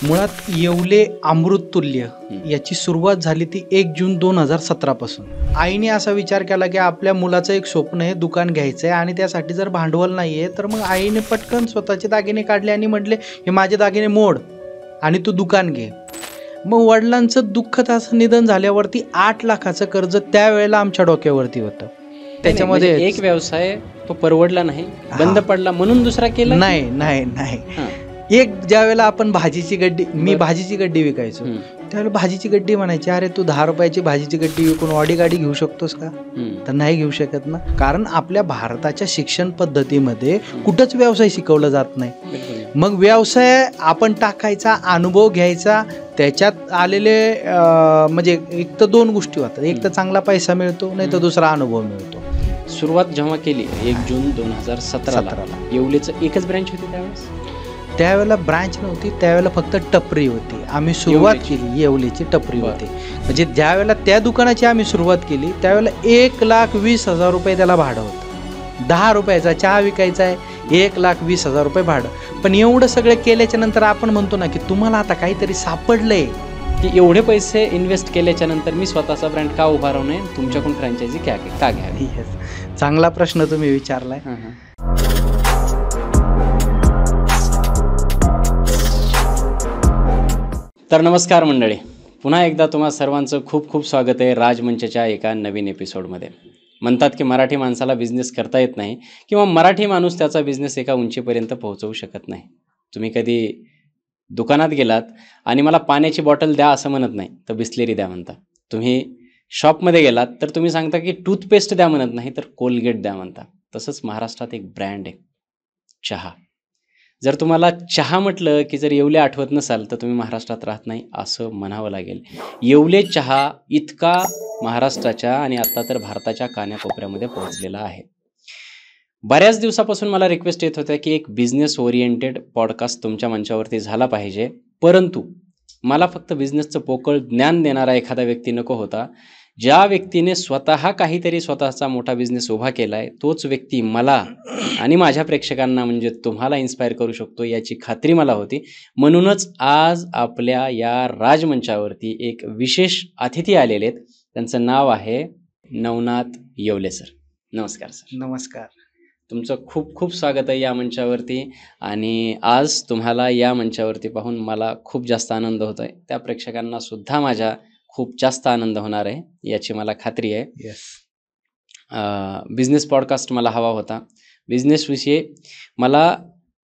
मुळात येवले अमृततुल्य याची सुरुवात झाली ती 1 जून 2017 पासून. आईने असा विचार केला की आपल्या मुलाचं एक स्वप्न आहे, दुकान घ्यायचं आहे आणि त्यासाठी जर भांडवल नाही आहे तर मग आईने पटकन स्वतःचे दागिने काढले आणि म्हटले हे माझे दागिने मोड आणि तू दुकान घे. मग वडिलांचं दुःखद असं निधन झाल्यावरती 8 लाखाचं कर्ज त्यावेळेला आमच्या डोक्यावरती होतं. त्याच्यामध्ये एक व्यवसाय तो परवडला नाही, बंद पडला म्हणून दुसरा केला नाही नाही नाही एक ज्यावेळेला आपण भाजीची गड्डी, मी भाजीची गड्डी विकायचो त्यावेळेला भाजीची गड्डी म्हणायची अरे तू 10 रुपयाची भाजीची गड्डी विकून ऑडी गाडी घेऊ शकतोस का? तर नाही घेऊ शकत ना, कारण आपल्या भारताच्या शिक्षण पद्धतीमध्ये कुठंच व्यवसाय शिकवला जात नाही. मग व्यवसाय आपण टाकायचा, अनुभव घ्यायचा, त्याच्यात आलेले म्हणजे एक तर 2 गोष्टी होतात, एक तर चांगला पैसा मिळतो, नाही तर दुसरा अनुभव मिळतो. सुरुवात जेव्हा केली 1 जून 2017 येवलेचं एकच ब्रँच होती त्यावेळेला ब्रांच नव्हती, त्यावेळेला फक्त टपरी होती. आम्ही सुरुवात केली येवलेची टपरी होती. म्हणजे ज्या वेळेला त्या दुकानाची आम्ही सुरुवात केली त्यावेळेला 1,20,000 रुपये त्याला भाडं होतं. 10 रुपयाचा चहा विकायचा आहे, 1,20,000 रुपये भाडं. पण एवढं सगळं केल्याच्या नंतर आपण म्हणतो ना की तुम्हाला आता काहीतरी सापडलंय, की एवढे पैसे इन्व्हेस्ट केल्याच्या नंतर मी स्वतःचा ब्रँड का उभारू नये, तुमच्याकडून फ्रँचायझी का घ्यावी? चांगला प्रश्न तुम्ही विचारलाय. तर नमस्कार मंडळी, पुन्हा एकदा तुम्हा सर्वांचं खूप खूप स्वागत आहे राजमंचच्या एका नवीन एपिसोडमध्ये. म्हणतात की मराठी माणसाला बिझनेस करता येत नाही किंवा मराठी माणूस त्याचा बिझनेस एका उंचीपर्यंत पोहोचवू शकत नाही. तुम्ही कधी दुकानात गेलात आणि मला पाण्याची बॉटल द्या असं म्हणत नाही, तर बिस्लेरी द्या म्हणता. तुम्ही शॉपमध्ये गेलात तर तुम्ही सांगता की टूथपेस्ट द्या म्हणत नाही, तर कोलगेट द्या म्हणता. तसंच महाराष्ट्रात एक ब्रँड आहे चहा. जर तुम्हाला चहा म्हटलं की जर येवले आठवत नसाल तर तुम्ही महाराष्ट्रात राहत नाही असं म्हणावं लागेल. येवले चहा इतका महाराष्ट्राच्या आणि आत्ता तर भारताच्या कानाकोपऱ्यामध्ये पोहोचलेला आहे. बऱ्याच दिवसापासून मला रिक्वेस्ट येत होत्या की एक बिझनेस ओरिएंटेड पॉडकास्ट तुमच्या मंचावरती झाला पाहिजे, परंतु मला फक्त बिझनेसचं पोकळ ज्ञान देणारा एखादा व्यक्ती नको होता. ज्या व्यक्तीने स्वतः काहीतरी स्वतःचा मोठा बिझनेस उभा केला आहे तोच व्यक्ती मला आणि माझ्या प्रेक्षकांना म्हणजे तुम्हाला इन्स्पायर करू शकतो याची खात्री मला होती. म्हणूनच आज आपल्या या राजमंचावरती एक विशेष अतिथी आलेले आहेत. त्यांचं नाव आहे नवनाथ येवले सर. नमस्कार सर. नमस्कार. तुमचं खूप खूप स्वागत आहे या मंचावरती. आणि आज तुम्हाला या मंचावरती पाहून मला खूप जास्त आनंद होत आहे. त्या प्रेक्षकांना सुद्धा माझ्या खूप जास्त आनंद होणार आहे याची मला खात्री आहे. बिझनेस पॉडकास्ट मला हवा होता. बिझनेसविषयी मला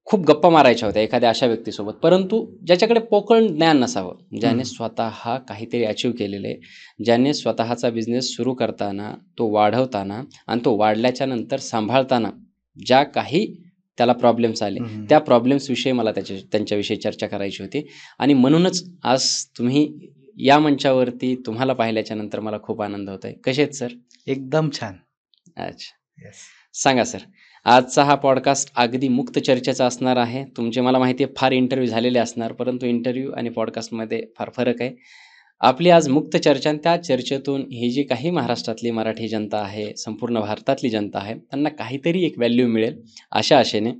खूप गप्पा मारायच्या होत्या एखाद्या अशा व्यक्तीसोबत, परंतु ज्याच्याकडे पोकळ ज्ञान नसावं, ज्याने स्वतः काहीतरी अचीव केलेलं आहे, ज्याने स्वतःचा बिझनेस सुरू करताना, तो वाढवताना आणि तो वाढल्याच्या नंतर सांभाळताना ज्या काही त्याला प्रॉब्लेम्स आले त्या प्रॉब्लेम्सविषयी मला त्यांच्याविषयी चर्चा करायची होती. आणि म्हणूनच आज तुम्ही या मंचावरती तुम्हाला पाहिल्याच्या नंतर मला खूप आनंद होत आहे. कसे आहेत सर? एकदम छान. अच्छा, सांगा सर. आजचा हा पॉडकास्ट अगदी मुक्त चर्चेचा असणार आहे. तुमचे मला माहिती आहे फार इंटरव्ह्यू झालेले असणार, परंतु इंटरव्ह्यू आणि पॉडकास्टमध्ये फार फरक आहे. आपली आज मुक्त चर्चा, त्या चर्चेतून ही जी काही महाराष्ट्रातली मराठी जनता आहे, संपूर्ण भारतातली जनता आहे, त्यांना काहीतरी एक व्हॅल्यू मिळेल अशा आशेने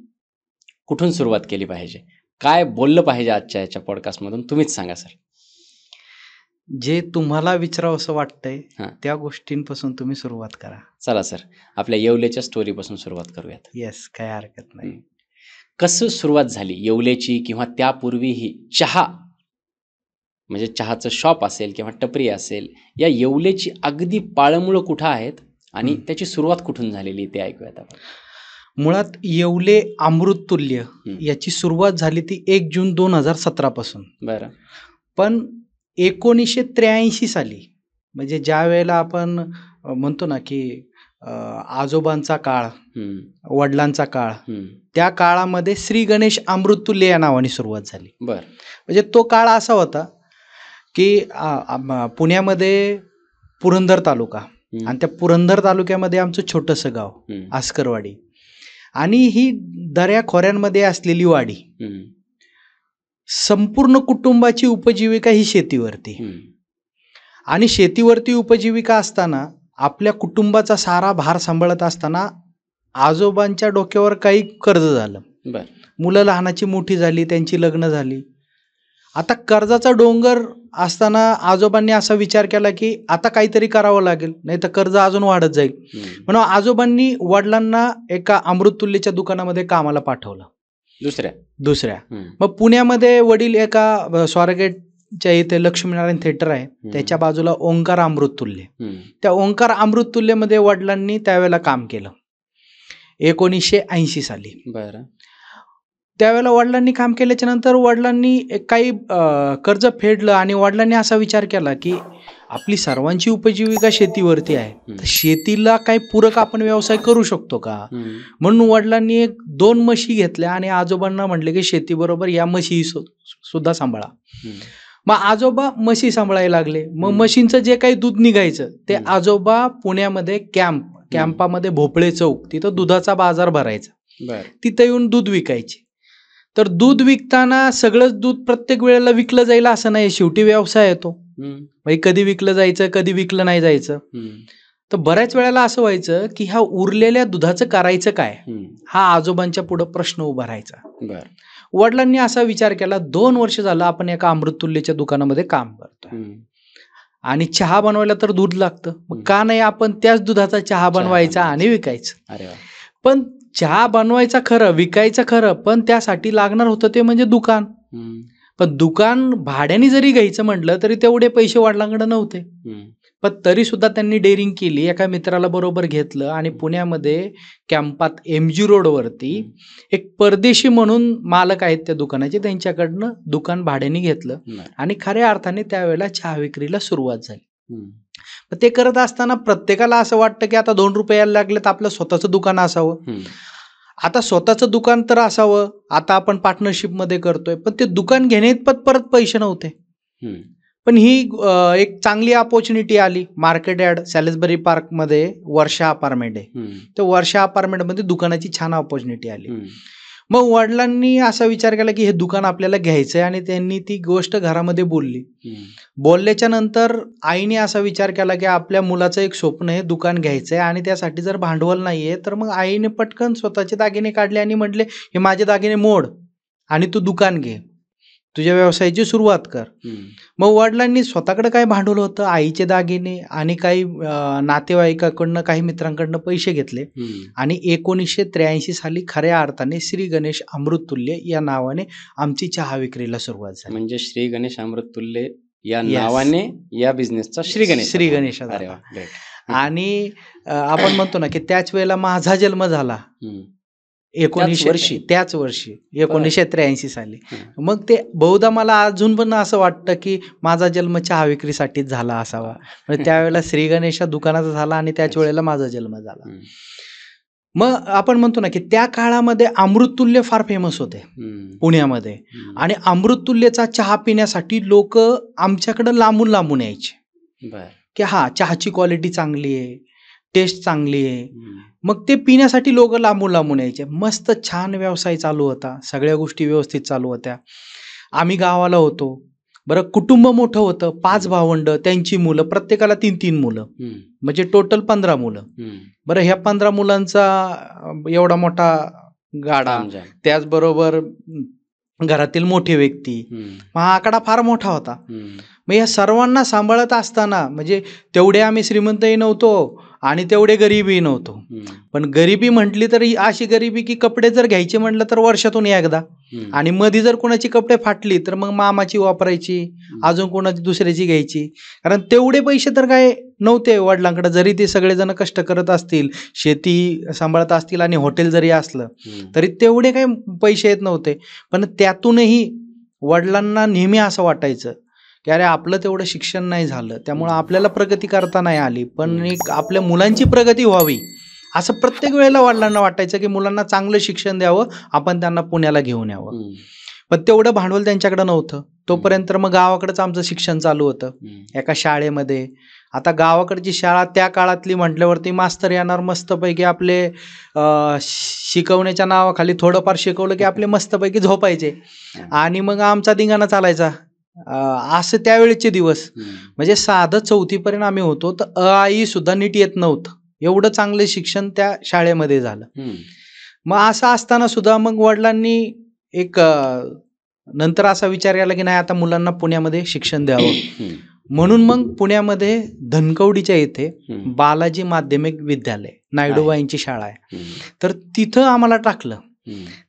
कुठून सुरुवात केली पाहिजे, काय बोललं पाहिजे आजच्या याच्या पॉडकास्टमधून, तुम्हीच सांगा सर. जे तुम्हाला विचारावं असं वाटतंय त्या गोष्टींपासून तुम्ही सुरुवात करा. चला सर, आपल्या येवलेच्या स्टोरीपासून सुरुवात करूयात. येस, काय हरकत नाही. कसं सुरुवात झाली येवलेची, किंवा त्यापूर्वीही चहा म्हणजे चहाचं शॉप असेल किंवा टपरी असेल, या येवलेची अगदी पाळमुळं कुठं आहेत आणि त्याची सुरुवात कुठून झालेली ते ऐकूयात आपण. मुळात येवले अमृततुल्य याची सुरुवात झाली ती 1 जून 2017 पासून. बरं. पण 1983 साली, म्हणजे ज्या वेळेला आपण म्हणतो ना की आजोबांचा काळ, वडिलांचा काळ, त्या काळामध्ये श्री गणेश अमृततुल्य या नावाने सुरुवात झाली. बरं. म्हणजे तो काळ असा होता की पुण्यामध्ये पुरंदर तालुका आणि त्या पुरंदर तालुक्यामध्ये आमचं छोटंसं गाव आस्करवाडी, आणि ही दऱ्या खोऱ्यांमध्ये असलेली वाडी. संपूर्ण कुटुंबाची उपजीविका ही शेतीवरती, आणि शेतीवरती उपजीविका असताना आपल्या कुटुंबाचा सारा भार सांभाळत असताना आजोबांच्या डोक्यावर काही कर्ज झालं. मुलं लहानाची मोठी झाली, त्यांची लग्न झाली, आता कर्जाचा डोंगर असताना आजोबांनी असा विचार केला की आता काहीतरी करावं लागेल, नाही तर कर्ज अजून वाढत जाईल. म्हणून आजोबांनी वडिलांना एका अमृततुल्यच्या दुकानामध्ये कामाला पाठवलं. दुसऱ्या मग पुण्यामध्ये वडील एका स्वारगेटच्या इथे लक्ष्मीनारायण थिएटर आहे, त्याच्या बाजूला ओंकार अमृततुल्य, त्या ओंकार अमृततुल्यमध्ये वडिलांनी त्यावेळेला काम केलं 1980 साली. बरं. त्यावेळेला वडिलांनी काम केल्याच्या नंतर वडिलांनी काही कर्ज फेडलं आणि वडिलांनी असा विचार केला की आपली सर्वांची उपजीविका शेतीवरती आहे, तर शेतीला काही पूरक आपण व्यवसाय करू शकतो का. म्हणून वडिलांनी 2 म्हशी घेतल्या आणि आजोबांना म्हटले की शेतीबरोबर या म्हशी सुद्धा सांभाळा. मग आजोबा म्हशी सांभाळायला लागले. मग म्हशींचं जे काही दूध निघायचं ते आजोबा पुण्यामध्ये कॅम्पामध्ये भोपळे चौक तिथं दुधाचा बाजार भरायचा, तिथं येऊन दूध विकायचे. तर दूध विकताना सगळंच दूध प्रत्येक वेळेला विकलं जाईल असं नाही, शेवटी व्यवसाय येतो, कधी विकलं जायचं कधी विकलं नाही जायचं. तर बऱ्याच वेळेला असं व्हायचं की ह्या उरलेल्या दुधाचं करायचं काय, हा आजोबांच्या पुढे प्रश्न उभा राहायचा. वडिलांनी असा विचार केला, 2 वर्ष झालं आपण एका अमृततुल्यच्या दुकानामध्ये काम करतोय आणि चहा बनवायला तर दूध लागतं, मग का नाही आपण त्याच दुधाचा चहा बनवायचा आणि विकायचं. पण चहा बनवायचा खरं, विकायचं खरं, पण त्यासाठी लागणार होतं ते म्हणजे दुकान. पण दुकान भाड्याने जरी घ्यायचं म्हटलं तरी तेवढे पैसे वडिलांकडे नव्हते. पण तरी सुद्धा त्यांनी डेअरिंग केली, एका मित्राला बरोबर घेतलं आणि पुण्यामध्ये कॅम्पात MG रोडवरती एक परदेशी म्हणून मालक आहेत त्या दुकानाचे, त्यांच्याकडनं दुकान भाड्याने घेतलं आणि खऱ्या अर्थाने त्यावेळेला चहा विक्रीला सुरुवात झाली. ते करत असताना प्रत्येकाला असं वाटतं की आता 2 रुपये यायला लागले तर आपलं स्वतःचं दुकान असावं. आता स्वतःचं दुकान तर असावं, आता आपण पार्टनरशिपमध्ये करतोय, पण ते दुकान घेण्यात परत पैसे नव्हते. पण ही एक चांगली अपॉर्च्युनिटी आली. मार्केट यार्ड सॅलिसबरी पार्कमध्ये वर्षा अपार्टमेंट आहे, तर वर्षा अपार्टमेंटमध्ये दुकानाची छान अपॉर्च्युनिटी आली. मग वडिलांनी असा विचार केला की हे दुकान आपल्याला घ्यायचंय आणि त्यांनी ती गोष्ट घरामध्ये बोलली. बोलल्याच्या नंतर आईने असा विचार केला की आपल्या मुलाचं एक स्वप्न आहे, दुकान घ्यायचंय आणि त्यासाठी जर भांडवल नाहीये, तर मग आईने पटकन स्वतःचे दागिने काढले आणि म्हटले हे माझे दागिने मोड आणि तू दुकान घे, तुझ्या व्यवसायाची सुरुवात कर. मग वडिलांनी स्वतःकडे काय भांडवल होतं, आईचे दागिने आणि काही नातेवाईकाकडनं काही मित्रांकडनं पैसे घेतले आणि 1983 साली खऱ्या अर्थाने श्री गणेश अमृततुल्य या नावाने आमची चहा विक्रीला सुरुवात झाली. म्हणजे श्री गणेश अमृततुल्य या नावाने या बिझनेसचा श्री गणेश. आणि आपण म्हणतो ना की त्याच वेळेला माझा जन्म झाला 1983 साली. मग ते बहुधा मला अजून पण असं वाटतं की माझा जन्म चहा विक्रीसाठीच झाला असावा. म्हणजे त्यावेळेला श्री गणेशा दुकानाचा झाला आणि त्याच वेळेला माझा जन्म झाला. मग आपण म्हणतो ना की त्या काळामध्ये अमृततुल्य फार फेमस होते पुण्यामध्ये आणि अमृततुल्यचा चहा पिण्यासाठी लोक आमच्याकडे लांबून लांबून यायचे की हा चहाची क्वालिटी चांगली आहे, टेस्ट चांगली आहे. मग ते पिण्यासाठी लोक लांबून लांबून यायचे. मस्त छान व्यवसाय चालू होता, सगळ्या गोष्टी व्यवस्थित चालू होत्या. आम्ही गावाला होतो, बरं कुटुंब मोठं होतं, 5 भावंड, त्यांची मुलं, प्रत्येकाला 3-3 मुलं, म्हणजे टोटल 15 मुलं. बरं ह्या 15 मुलांचा एवढा मोठा गाडा, त्याचबरोबर घरातील मोठे व्यक्ती, हा आकडा फार मोठा होता. मग या सर्वांना सांभाळत असताना म्हणजे तेवढे आम्ही श्रीमंतही नव्हतो आणि तेवढे गरीबही नव्हतो. पण गरिबी म्हटली तर अशी गरिबी की कपडे जर घ्यायचे म्हटलं तर वर्षातून एकदा, आणि मध्ये जर कोणाची कपडे फाटली तर मग मामाची वापरायची, अजून कोणाची दुसऱ्याची घ्यायची, कारण तेवढे पैसे तर काय नव्हते वडिलांकडे. जरी ते सगळेजण कष्ट करत असतील, शेती सांभाळत असतील आणि हॉटेल जरी असलं तरी तेवढे काही पैसे येत नव्हते. पण त्यातूनही वडिलांना नेहमी असं वाटायचं की अरे आपलं तेवढं शिक्षण नाही झालं, त्यामुळे आपल्याला प्रगती करता नाही आली, पण एक आपल्या मुलांची प्रगती व्हावी असं प्रत्येक वेळेला वडिलांना वाटायचं की मुलांना चांगलं शिक्षण द्यावं, आपण त्यांना पुण्याला घेऊन यावं. पण तेवढं भांडवल त्यांच्याकडे नव्हतं. तोपर्यंत मग गावाकडेच आमचं शिक्षण चालू होतं एका शाळेमध्ये. आता गावाकडची शाळा त्या काळातली म्हटल्यावरती मास्तर येणार मस्तपैकी आपले शिकवण्याच्या नावाखाली थोडंफार शिकवलं की आपले मस्तपैकी झोपायचे आणि मग आमचा धिंगाणा चालायचा. असं त्यावेळेचे दिवस. म्हणजे साधं 4थी पर्यंत आम्ही होतो तर आई सुद्धा नीट येत नव्हतं, एवढं चांगलं शिक्षण त्या शाळेमध्ये झालं. मग असं असताना सुद्धा मग वडिलांनी एक नंतर असा विचार आला की नाही आता मुलांना पुण्यामध्ये शिक्षण द्यावं. म्हणून मग पुण्यामध्ये धनकवडीच्या इथे बालाजी माध्यमिक विद्यालय नायडूबाईंची शाळा आहे, तर तिथं आम्हाला टाकलं.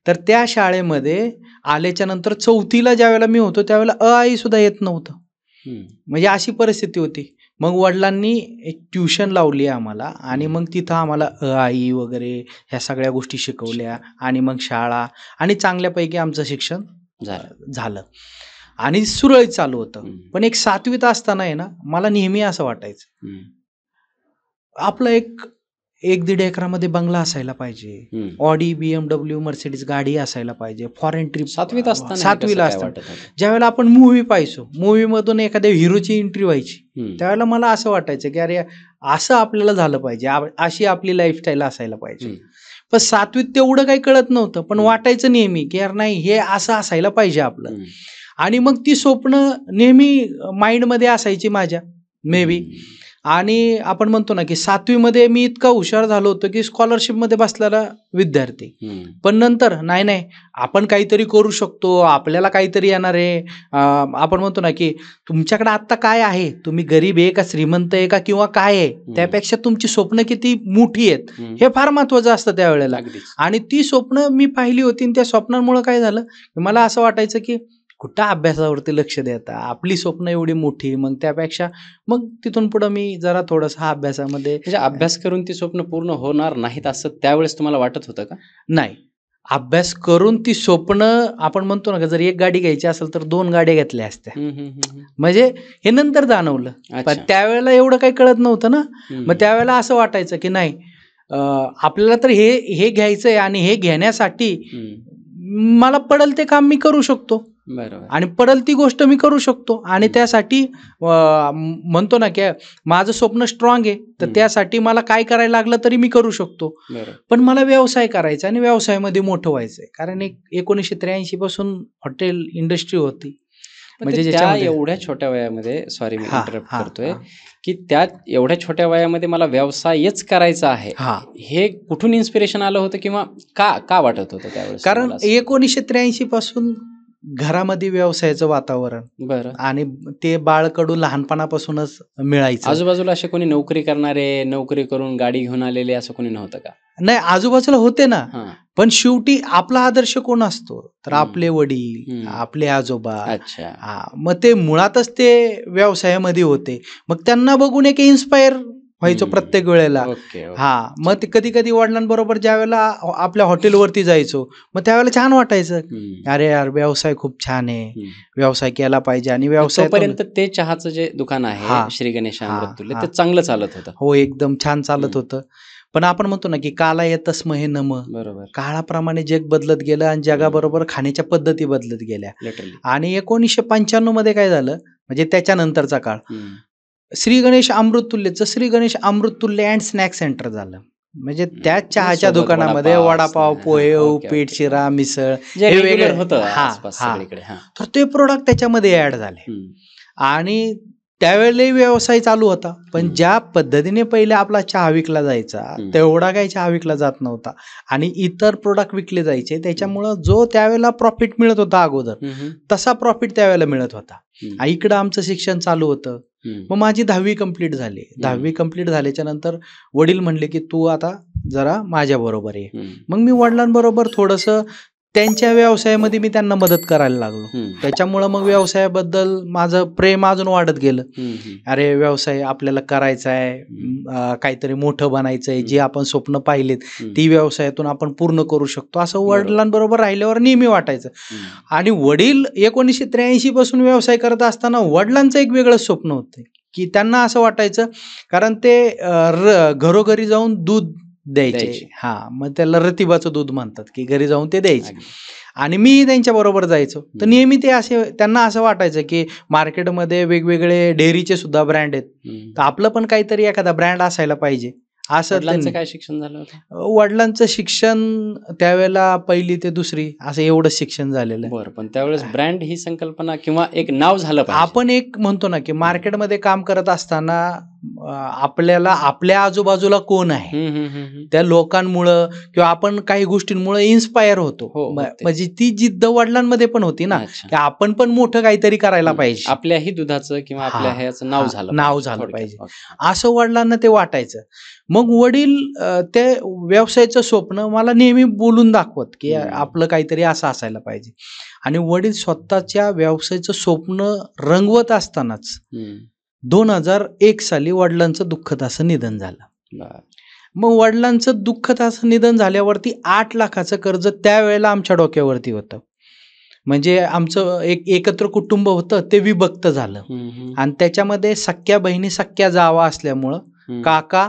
तर त्या शाळेमध्ये आल्याच्या नंतर 4थीला ज्यावेळेला मी होतो त्यावेळेला अ आई सुद्धा येत नव्हतं. म्हणजे अशी परिस्थिती होती. मग वडिलांनी एक ट्युशन लावली आम्हाला आणि मग तिथं आम्हाला अ आई वगैरे ह्या सगळ्या गोष्टी शिकवल्या आणि मग शाळा आणि चांगल्यापैकी आमचं शिक्षण झालं आणि सुरळीत चालू होतं. पण एक 7वीत असताना आहे ना मला नेहमी असं वाटायचं आपलं एक 1-1.5 एकरामध्ये बंगला असायला पाहिजे, ऑडी BMW मर्सिडीज गाडी असायला पाहिजे, फॉरेन ट्रिप. 7वीला असताना ज्यावेळेला आपण मूव्ही पाहायचो, मूव्ही मधून एखाद्या हिरोची एंट्री व्हायची, त्यावेळेला मला असं वाटायचं की अरे असं आपल्याला झालं पाहिजे, अशी आपली लाईफस्टाईल असायला पाहिजे. पण 7वीत तेवढं काही कळत नव्हतं, पण वाटायचं नेहमी की यार नाही हे असं असायला पाहिजे आपलं. आणि मग ती स्वप्न नेहमी माइंडमध्ये असायची माझ्या मे बी. आणि आपण म्हणतो ना की 7वीमध्ये मी इतका हुशार झालो होतो की स्कॉलरशिपमध्ये बसलेला विद्यार्थी. पण नंतर नाही आपण काहीतरी करू शकतो, आपल्याला काहीतरी येणार आहे. आपण म्हणतो ना की तुमच्याकडे आत्ता काय आहे, तुम्ही गरीब आहे का श्रीमंत आहे का किंवा काय आहे, त्यापेक्षा तुमची स्वप्न किती मोठी आहेत हे फार महत्वाचं असतं त्यावेळेला. आणि ती स्वप्न मी पाहिली होती आणि त्या स्वप्नांमुळे काय झालं मला असं वाटायचं की कुठं अभ्यासावरती लक्ष देता, आपली स्वप्न एवढी मोठी, मग त्यापेक्षा मग तिथून पुढे मी जरा थोडंसं अभ्यासामध्ये. म्हणजे अभ्यास करून ती स्वप्न पूर्ण होणार नाहीत असं त्यावेळेस तुम्हाला वाटत होतं का? नाही, अभ्यास करून ती स्वप्न आपण म्हणतो ना का जर एक गाडी घ्यायची असेल तर 2 गाड्या घेतल्या असत्या. म्हणजे हे नंतर जाणवलं, पण त्यावेळेला एवढं काही कळत नव्हतं ना. मग त्यावेळेला असं वाटायचं की नाही आपल्याला तर हे घ्यायचंय आणि हे घेण्यासाठी मला पडेल ते काम मी करू शकतो आणि पडेल ती गोष्ट मी करू शकतो. आणि त्यासाठी म्हणतो ना की माझं स्वप्न स्ट्रॉंग आहे, तर त्यासाठी मला काय करायला लागलं तरी मी करू शकतो. पण मला व्यवसाय करायचा आणि व्यवसायामध्ये मोठं व्हायचंय, कारण 1983 पासून हॉटेल इंडस्ट्री होती. म्हणजे त्या एवढ्या छोट्या वयामध्ये, सॉरी मी इंटरप्ट करतोय, की त्यात एवढ्या छोट्या वयामध्ये मला व्यवसायच करायचा आहे, हे कुठून इन्स्पिरेशन आलं होतं किंवा का वाटत होतं त्यावेळेस? कारण 1983 पासून घरामध्ये व्यवसायाचं वातावरण. बरं. आणि ते बाळकडू लहानपणापासूनच मिळायचं. आजूबाजूला असे कोणी नोकरी करणारे, नोकरी करून गाडी घेऊन आलेले असं कोणी नव्हतं का? नाही, आजूबाजूला होते ना, पण शेवटी आपला आदर्श कोण असतो तर आपले वडील, आपले आजोबा. अच्छा. मग ते मुळातच ते व्यवसायामध्ये होते, मग त्यांना बघून एक इन्स्पायर व्हायचो प्रत्येक वेळेला. मग ते कधी कधी वडिलांबरोबर ज्या वेळेला आपल्या हॉटेलवरती जायचो, मग त्यावेळेला छान वाटायचं, अरे यार व्यवसाय खूप छान आहे, व्यवसाय केला पाहिजे. आणि व्यवसायापर्यंत ते चहाचं जे दुकान आहे श्री गणेश अमृततुल्य, ते चांगलं चालत होतं. हो, एकदम छान चालत होतं. पण आपण म्हणतो ना की काला येतस महे नम, बरोबर, काळाप्रमाणे जग बदलत गेलं आणि जगाबरोबर खाण्याच्या पद्धती बदलत गेल्या. आणि 1995 मध्ये काय झालं, म्हणजे त्याच्यानंतरचा काळ, श्री गणेश अमृततुल्यचं Shri Ganesh Amruttulya and snack centre झालं. म्हणजे त्या चहाच्या दुकानामध्ये वडापाव, पोहे, उपीट, शिरा, मिसळ हे वेगळं होतं. तर ते प्रोडक्ट त्याच्यामध्ये ऍड झाले आणि त्यावेळेला व्यवसाय चालू होता. पण ज्या पद्धतीने पहिले आपला चहा विकला जायचा तेवढा काही चहा विकला जात नव्हता आणि इतर प्रोडक्ट विकले जायचे, त्याच्यामुळं जो त्यावेळेला प्रॉफिट मिळत होता अगोदर तसा प्रॉफिट त्यावेळेला मिळत होता. इकडं आमचं शिक्षण चालू होतं. मग माझी 10वी कंप्लीट झाली. 10वी कंप्लीट झाल्याच्या नंतर वडील म्हणले की तू आता जरा माझ्या बरोबर आहे. मग मी वडिलांबरोबर थोडंसं त्यांच्या व्यवसायामध्ये मी त्यांना मदत करायला लागलो. त्याच्यामुळं मग व्यवसायाबद्दल माझं प्रेम अजून वाढत गेलं. अरे व्यवसाय आपल्याला करायचा आहे, काहीतरी मोठं बनायचंय, जे आपण स्वप्न पाहिलेत ती व्यवसायातून आपण पूर्ण करू शकतो, असं वडिलांबरोबर राहिल्यावर नेहमी वाटायचं. आणि वडील 1983 पासून व्यवसाय करत असताना वडिलांचं एक वेगळं स्वप्न होतं की त्यांना असं वाटायचं, कारण ते घरोघरी जाऊन दूध द्यायचे. मग त्याला रतिबाचं दूध म्हणतात की घरी जाऊन ते द्यायचे आणि मी त्यांच्या बरोबर जायचो. तर नेहमी ते असे त्यांना असं वाटायचं की मार्केटमध्ये वेगवेगळे डेअरीचे सुद्धा ब्रँड आहेत, तर आपलं पण काहीतरी एखादा ब्रँड असायला पाहिजे. असं. वडिलांचं काय शिक्षण झालं होतं? वडिलांचं शिक्षण त्यावेळेला 1ली ते 2री असं एवढं शिक्षण झालेलं. बरं, पण त्यावेळेस ब्रँड ही संकल्पना किंवा एक नाव झालं पाहिजे. आपण एक म्हणतो ना की मार्केटमध्ये काम करत असताना आपल्याला आपल्या आजूबाजूला कोण आहे त्या लोकांमुळं किंवा आपण काही गोष्टींमुळे इन्स्पायर होतो. म्हणजे ती जिद्द वडिलांमध्ये पण होती ना, की आपण पण मोठं काहीतरी करायला पाहिजे, आपल्याही दुधाचं किंवा आपल्या ह्याचं नाव झालं पाहिजे असं वडिलांना ते वाटायचं. मग वडील ते व्यवसायाचं स्वप्न मला नेहमी बोलून दाखवत की आपलं काहीतरी असं असायला पाहिजे. आणि वडील स्वतःच्या व्यवसायाचं स्वप्न रंगवत असतानाच 2001 साली वडिलांचं दुःखद असं निधन झालं. मग वडिलांचं दुःखद असं निधन झाल्यावरती 8 लाखाचं कर्ज त्यावेळेला आमच्या डोक्यावरती होतं. म्हणजे आमचं एक एकत्र कुटुंब होतं ते विभक्त झालं. आणि त्याच्यामध्ये सख्या बहिणी सख्या जावा असल्यामुळं काका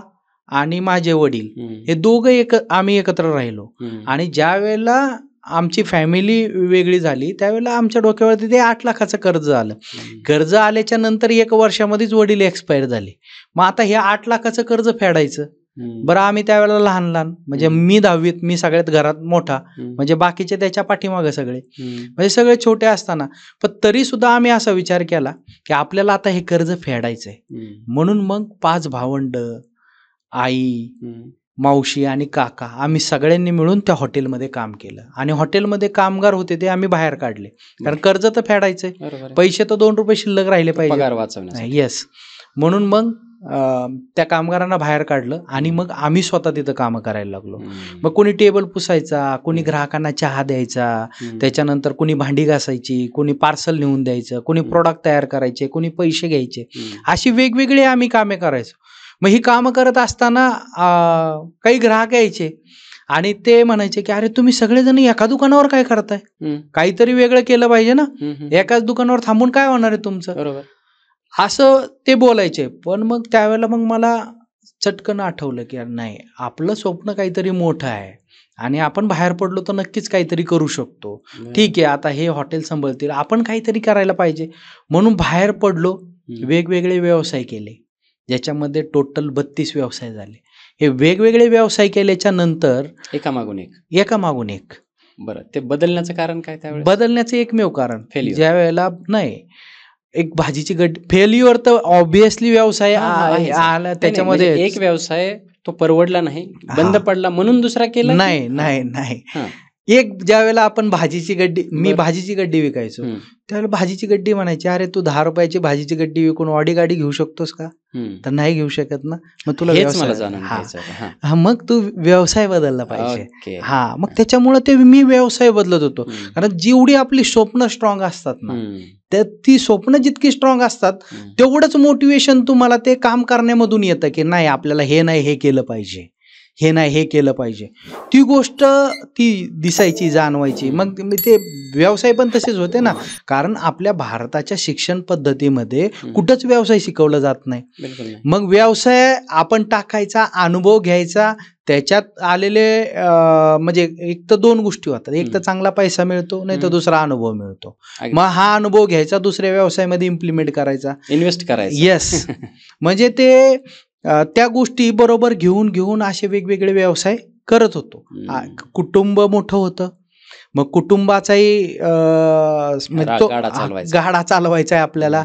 आणि माझे वडील हे दोघं आम्ही एकत्र राहिलो. आणि ज्या वेळेला आमची फॅमिली वेगळी झाली त्यावेळेला आमच्या डोक्यावरती ते 8 लाखाचं कर्ज आलं. कर्ज आल्याच्या नंतर 1 वर्षामध्येच वडील एक्सपायर झाले. मग आता हे 8 लाखाचं कर्ज फेडायचं. बरं आम्ही त्यावेळेला लहान म्हणजे मी 10वीत, मी सगळ्यात घरात मोठा, म्हणजे बाकीचे त्याच्या पाठीमागे सगळे, म्हणजे सगळे छोटे असताना पण तरी सुद्धा आम्ही असा विचार केला की आपल्याला आता हे कर्ज फेडायचंय. म्हणून मग 5 भावंड, आई, मावशी आणि काका आम्ही सगळ्यांनी मिळून त्या हॉटेलमध्ये काम केलं. आणि हॉटेलमध्ये कामगार होते ते आम्ही बाहेर काढले, कारण कर्ज तर फेडायचंय, पैसे तर 2 रुपये शिल्लक राहिले पाहिजे. येस. म्हणून मग त्या कामगारांना बाहेर काढलं आणि मग आम्ही स्वतः तिथं कामं करायला लागलो. मग कोणी टेबल पुसायचा, कोणी ग्राहकांना चहा द्यायचा, त्याच्यानंतर कोणी भांडी घासायची, कोणी पार्सल नेऊन द्यायचं, कोणी प्रोडक्ट तयार करायचे, कोणी पैसे घ्यायचे, अशी वेगवेगळी आम्ही कामे करायचो. मग ही कामं करत असताना काही ग्राहक यायचे आणि ते म्हणायचे की अरे तुम्ही सगळेजण एका दुकानावर काय करताय, काहीतरी वेगळं केलं पाहिजे ना, एकाच दुकानावर थांबून काय होणार आहे तुमचं, असं ते बोलायचे. पण मग त्यावेळेला मग मला चटकन आठवलं की नाही, आपलं स्वप्न काहीतरी मोठं आहे आणि आपण बाहेर पडलो तर नक्कीच काहीतरी करू शकतो. ठीक आहे, आता हे हॉटेल सांभाळतील, आपण काहीतरी करायला पाहिजे. म्हणून बाहेर पडलो, वेगवेगळे व्यवसाय केले, ज्याच्यामध्ये टोटल 32 व्यवसाय झाले. हे वेगवेगळे व्यवसाय केल्याच्या नंतर एकामागून एक. बरं, ते बदलण्याचं कारण काय? त्यावेळेस बदलण्याचं एकमेव कारण, ज्या वेळेला नाही एक भाजीची गड्डी, फेल्युअर तर ऑब्विसली व्यवसाय आला त्याच्यामध्ये. एक व्यवसाय तो परवडला नाही, बंद पडला, म्हणून दुसरा केला नाही. एक ज्या वेळेला आपण भाजीची गड्डी, मी भाजीची गड्डी विकायचो, त्यावेळेला भाजीची गड्डी म्हणायची अरे तू 10 रुपयाची भाजीची गड्डी विकून ऑडी गाडी घेऊ शकतोस का, तर नाही घेऊ शकत ना, मग तुला मग तू व्यवसाय बदलला पाहिजे. मग त्याच्यामुळे ते मी व्यवसाय बदलत होतो. कारण जेवढी आपली स्वप्न स्ट्रॉंग असतात ना, तर ती स्वप्न जितकी स्ट्रॉंग असतात तेवढंच मोटिवेशन तुम्हाला ते काम करण्यामधून येतं की नाही आपल्याला हे नाही हे केलं पाहिजे, हे नाही हे केलं पाहिजे. ती गोष्ट ती दिसायची, जाणवायची. मग ते व्यवसाय पण तसेच होते ना, कारण आपल्या भारताच्या शिक्षण पद्धतीमध्ये कुठंच व्यवसाय शिकवला जात नाही. मग व्यवसाय आपण टाकायचा, अनुभव घ्यायचा, त्याच्यात आलेले म्हणजे एक तर 2 गोष्टी होतात, एक तर चांगला पैसा मिळतो, नाही तर दुसरा अनुभव मिळतो. मग हा अनुभव घ्यायचा, दुसऱ्या व्यवसायामध्ये इम्प्लिमेंट करायचा, इन्व्हेस्ट करायचा. येस. म्हणजे ते त्या गोष्टी बरोबर घेऊन असे वेगवेगळे व्यवसाय करत होतो. कुटुंब मोठं होतं, मग कुटुंबाचाही गाडा चालवायचा आहे आपल्याला.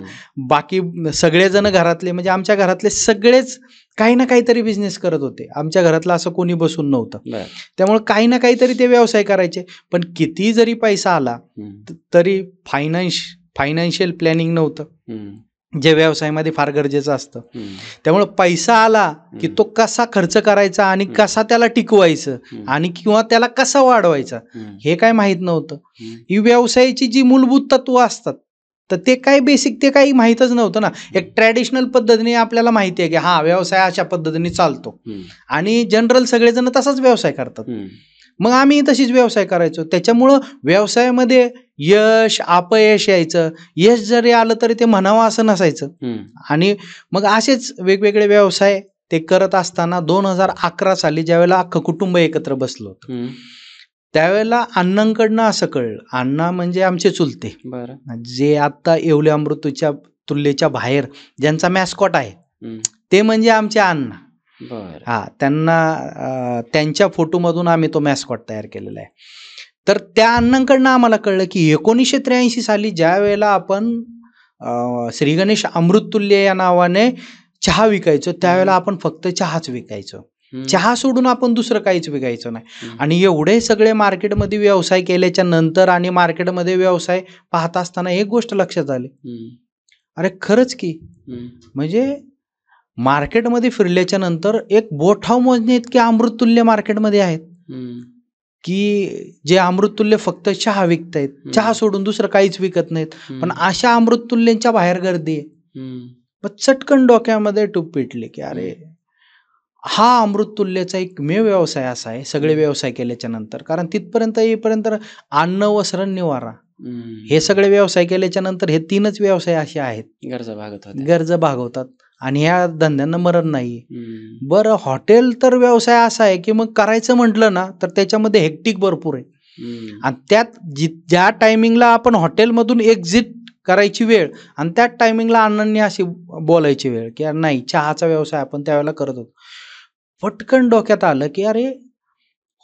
बाकी सगळेजण घरातले, म्हणजे आमच्या घरातले सगळेच काही ना काहीतरी बिझनेस करत होते. आमच्या घरातलं असं कोणी बसून नव्हतं, त्यामुळे काही ना काहीतरी ते व्यवसाय करायचे. पण किती जरी पैसा आला तरी फायनान्शियल प्लॅनिंग नव्हतं, जे व्यवसायामध्ये फार गरजेचं असतं. त्यामुळे पैसा आला की तो कसा खर्च करायचा आणि कसा त्याला टिकवायचं आणि किंवा त्याला कसा वाढवायचा हे काय माहित नव्हतं. ही व्यवसायाची जी मूलभूत तत्व असतात तर ते काय बेसिक ते काही माहीतच नव्हतं ना. एक ट्रॅडिशनल पद्धतीने आपल्याला माहिती आहे की हा व्यवसाय अशा पद्धतीने चालतो आणि जनरल सगळेजण तसाच व्यवसाय करतात. मग आम्ही तशीच व्यवसाय करायचो. त्याच्यामुळं व्यवसायामध्ये यश अपयश यायचं. यश जरी आलं तरी ते म्हणावं असं नसायचं. आणि मग असेच वेगवेगळे व्यवसाय ते करत असताना 2011 साली ज्यावेळेला अख्खं कुटुंब एकत्र बसलो होतं त्यावेळेला अण्णांकडनं असं कळलं, अण्णा म्हणजे आमचे चुलते, जे आता येवले अमृतच्या तुल्येच्या बाहेर ज्यांचा मॅस्कॉट आहे ते म्हणजे आमचे अण्णा. त्यांना त्यांच्या फोटोमधून आम्ही तो मॅस्कॉट तयार केलेला आहे. तर त्या अण्णांकडनं आम्हाला कळलं की 1983 साली ज्या वेळेला आपण श्री गणेश अमृततुल्य या नावाने चहा विकायचो त्यावेळेला आपण फक्त चहाच विकायचो. चहा सोडून आपण दुसरं काहीच विकायचं नाही. आणि एवढे सगळे मार्केटमध्ये व्यवसाय केल्याच्या नंतर आणि मार्केटमध्ये व्यवसाय पाहत असताना एक गोष्ट लक्षात आली, अरे खरंच की म्हणजे मार्केटमध्ये फिरल्याच्या नंतर एक बोटाव मोजणे इतके अमृततुल्य मार्केटमध्ये आहेत की जे अमृततुल्य फक्त चहा विकतायत, चहा सोडून दुसरं काहीच विकत नाहीत. पण अशा अमृततुल्यांच्या बाहेर गर्दी आहे. मग चटकन डोक्यामध्ये टूप पेटली की अरे हा अमृततुल्यचा एकमेव व्यवसाय असा आहे सगळे व्यवसाय केल्याच्या नंतर. कारण तिथपर्यंत येईपर्यंत अन्न वस्त्र निवारा हे सगळे व्यवसाय केल्याच्या नंतर हे 3च व्यवसाय असे आहेत गरजा भागवतात आणि ह्या धंद्यांना मरण नाही. बरं हॉटेल तर व्यवसाय असा आहे की मग करायचं म्हटलं ना तर त्याच्यामध्ये हेक्टिक भरपूर आहे. आणि त्यात ज्या टायमिंगला आपण हॉटेलमधून एक्झिट करायची वेळ आणि त्याच टायमिंगला अण्णांनी अशी बोलायची वेळ की नाही चहाचा व्यवसाय आपण त्यावेळेला करत होतो. पटकन डोक्यात आलं की अरे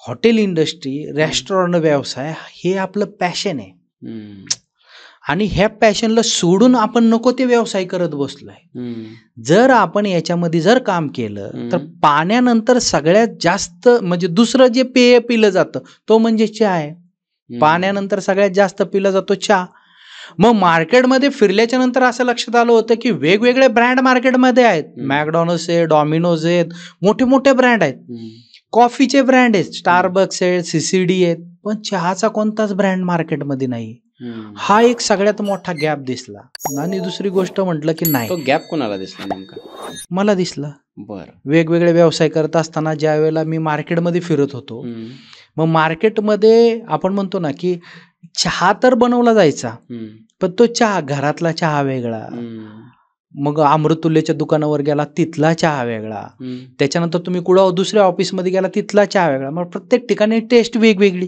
हॉटेल इंडस्ट्री रेस्टॉरंट व्यवसाय हे आपलं पॅशन आहे आणि ह्या पॅशनला सोडून आपण नको ते व्यवसाय करत बसलोय. जर आपण याच्यामध्ये जर काम केलं तर पाण्यानंतर सगळ्यात जास्त म्हणजे दुसरं जे पेय पिलं जातं तो म्हणजे चहा आहे. पाण्यानंतर सगळ्यात जास्त पिला जातो चहा. मग मार्केटमध्ये फिरल्याच्या नंतर असं लक्षात आलं होतं की वेगवेगळे ब्रँड मार्केटमध्ये आहेत. मॅकडॉनल्ड्स आहे, डॉमिनोज आहेत, मोठे मोठे ब्रँड आहेत. कॉफीचे ब्रँड आहेत, स्टारबक्स आहेत, CCD आहेत, पण चहाचा कोणताच ब्रँड मार्केटमध्ये नाही. हा एक सगळ्यात मोठा गॅप दिसला. आणि दुसरी गोष्ट म्हटलं की नाही तो गॅप कोणाला दिसला नेमका? मला दिसला. बरं. वेगवेगळे व्यवसाय करत असताना ज्या वेळेला मी मार्केटमध्ये फिरत होतो मग मार्केटमध्ये आपण म्हणतो ना की चहा तर बनवला जायचा पण तो चहा घरातला चहा वेगळा, मग अमृततुल्यच्या दुकानावर गेला तिथला चहा वेगळा, त्याच्यानंतर तुम्ही कुठं दुसऱ्या ऑफिसमध्ये गेला तिथला चहा वेगळा. मग प्रत्येक ठिकाणी टेस्ट वेगवेगळी.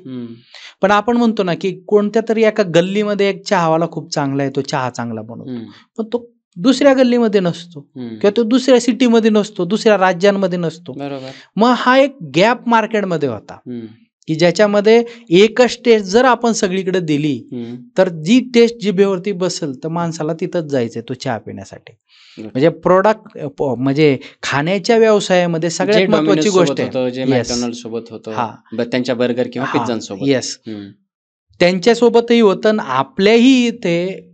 पण आपण म्हणतो ना की कोणत्या तरी एका गल्लीमध्ये एक चहावाला खूप चांगला आहे, तो चहा चांगला बनवतो, पण तो दुसऱ्या गल्लीमध्ये नसतो किंवा तो दुसऱ्या सिटीमध्ये नसतो, दुसऱ्या राज्यांमध्ये नसतो. मग हा एक गॅप मार्केटमध्ये होता की ज्याच्यामध्ये एकच टेस्ट जर आपण सगळीकडे दिली तर जी टेस्ट जिभेवरती बसेल तर माणसाला तिथंच जायचंय तो चहा पिण्यासाठी. म्हणजे प्रोडक्ट म्हणजे खाण्याच्या व्यवसायामध्ये सगळ्यात महत्वाची गोष्ट आहे त्यांच्या बर्गर किंवा पिझ्झांसोबत. येस, त्यांच्यासोबतही होतं. आपल्याही इथे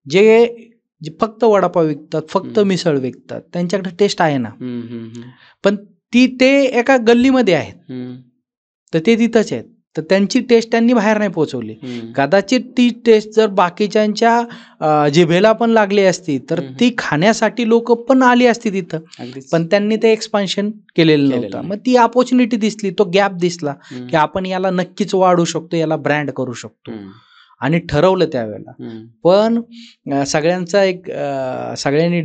जे फक्त वडापाव विकतात, फक्त मिसळ विकतात, त्यांच्याकडे टेस्ट आहे ना, पण ते एका गल्लीमध्ये आहेत तर ते तिथंच आहेत. तर त्यांची टेस्ट त्यांनी बाहेर नाही पोहोचवली. कदाचित ती टेस्ट जर बाकीच्यांच्या जिभेला पण लागली असती तर ती खाण्यासाठी लोक पण आली असती तिथं, पण त्यांनी ते एक्सपान्शन केलेलं नव्हतं. मग ती अपॉर्च्युनिटी दिसली, तो गॅप दिसला की आपण याला नक्कीच वाढू शकतो, याला ब्रँड करू शकतो आणि ठरवलं त्यावेळेला. पण सगळ्यांनी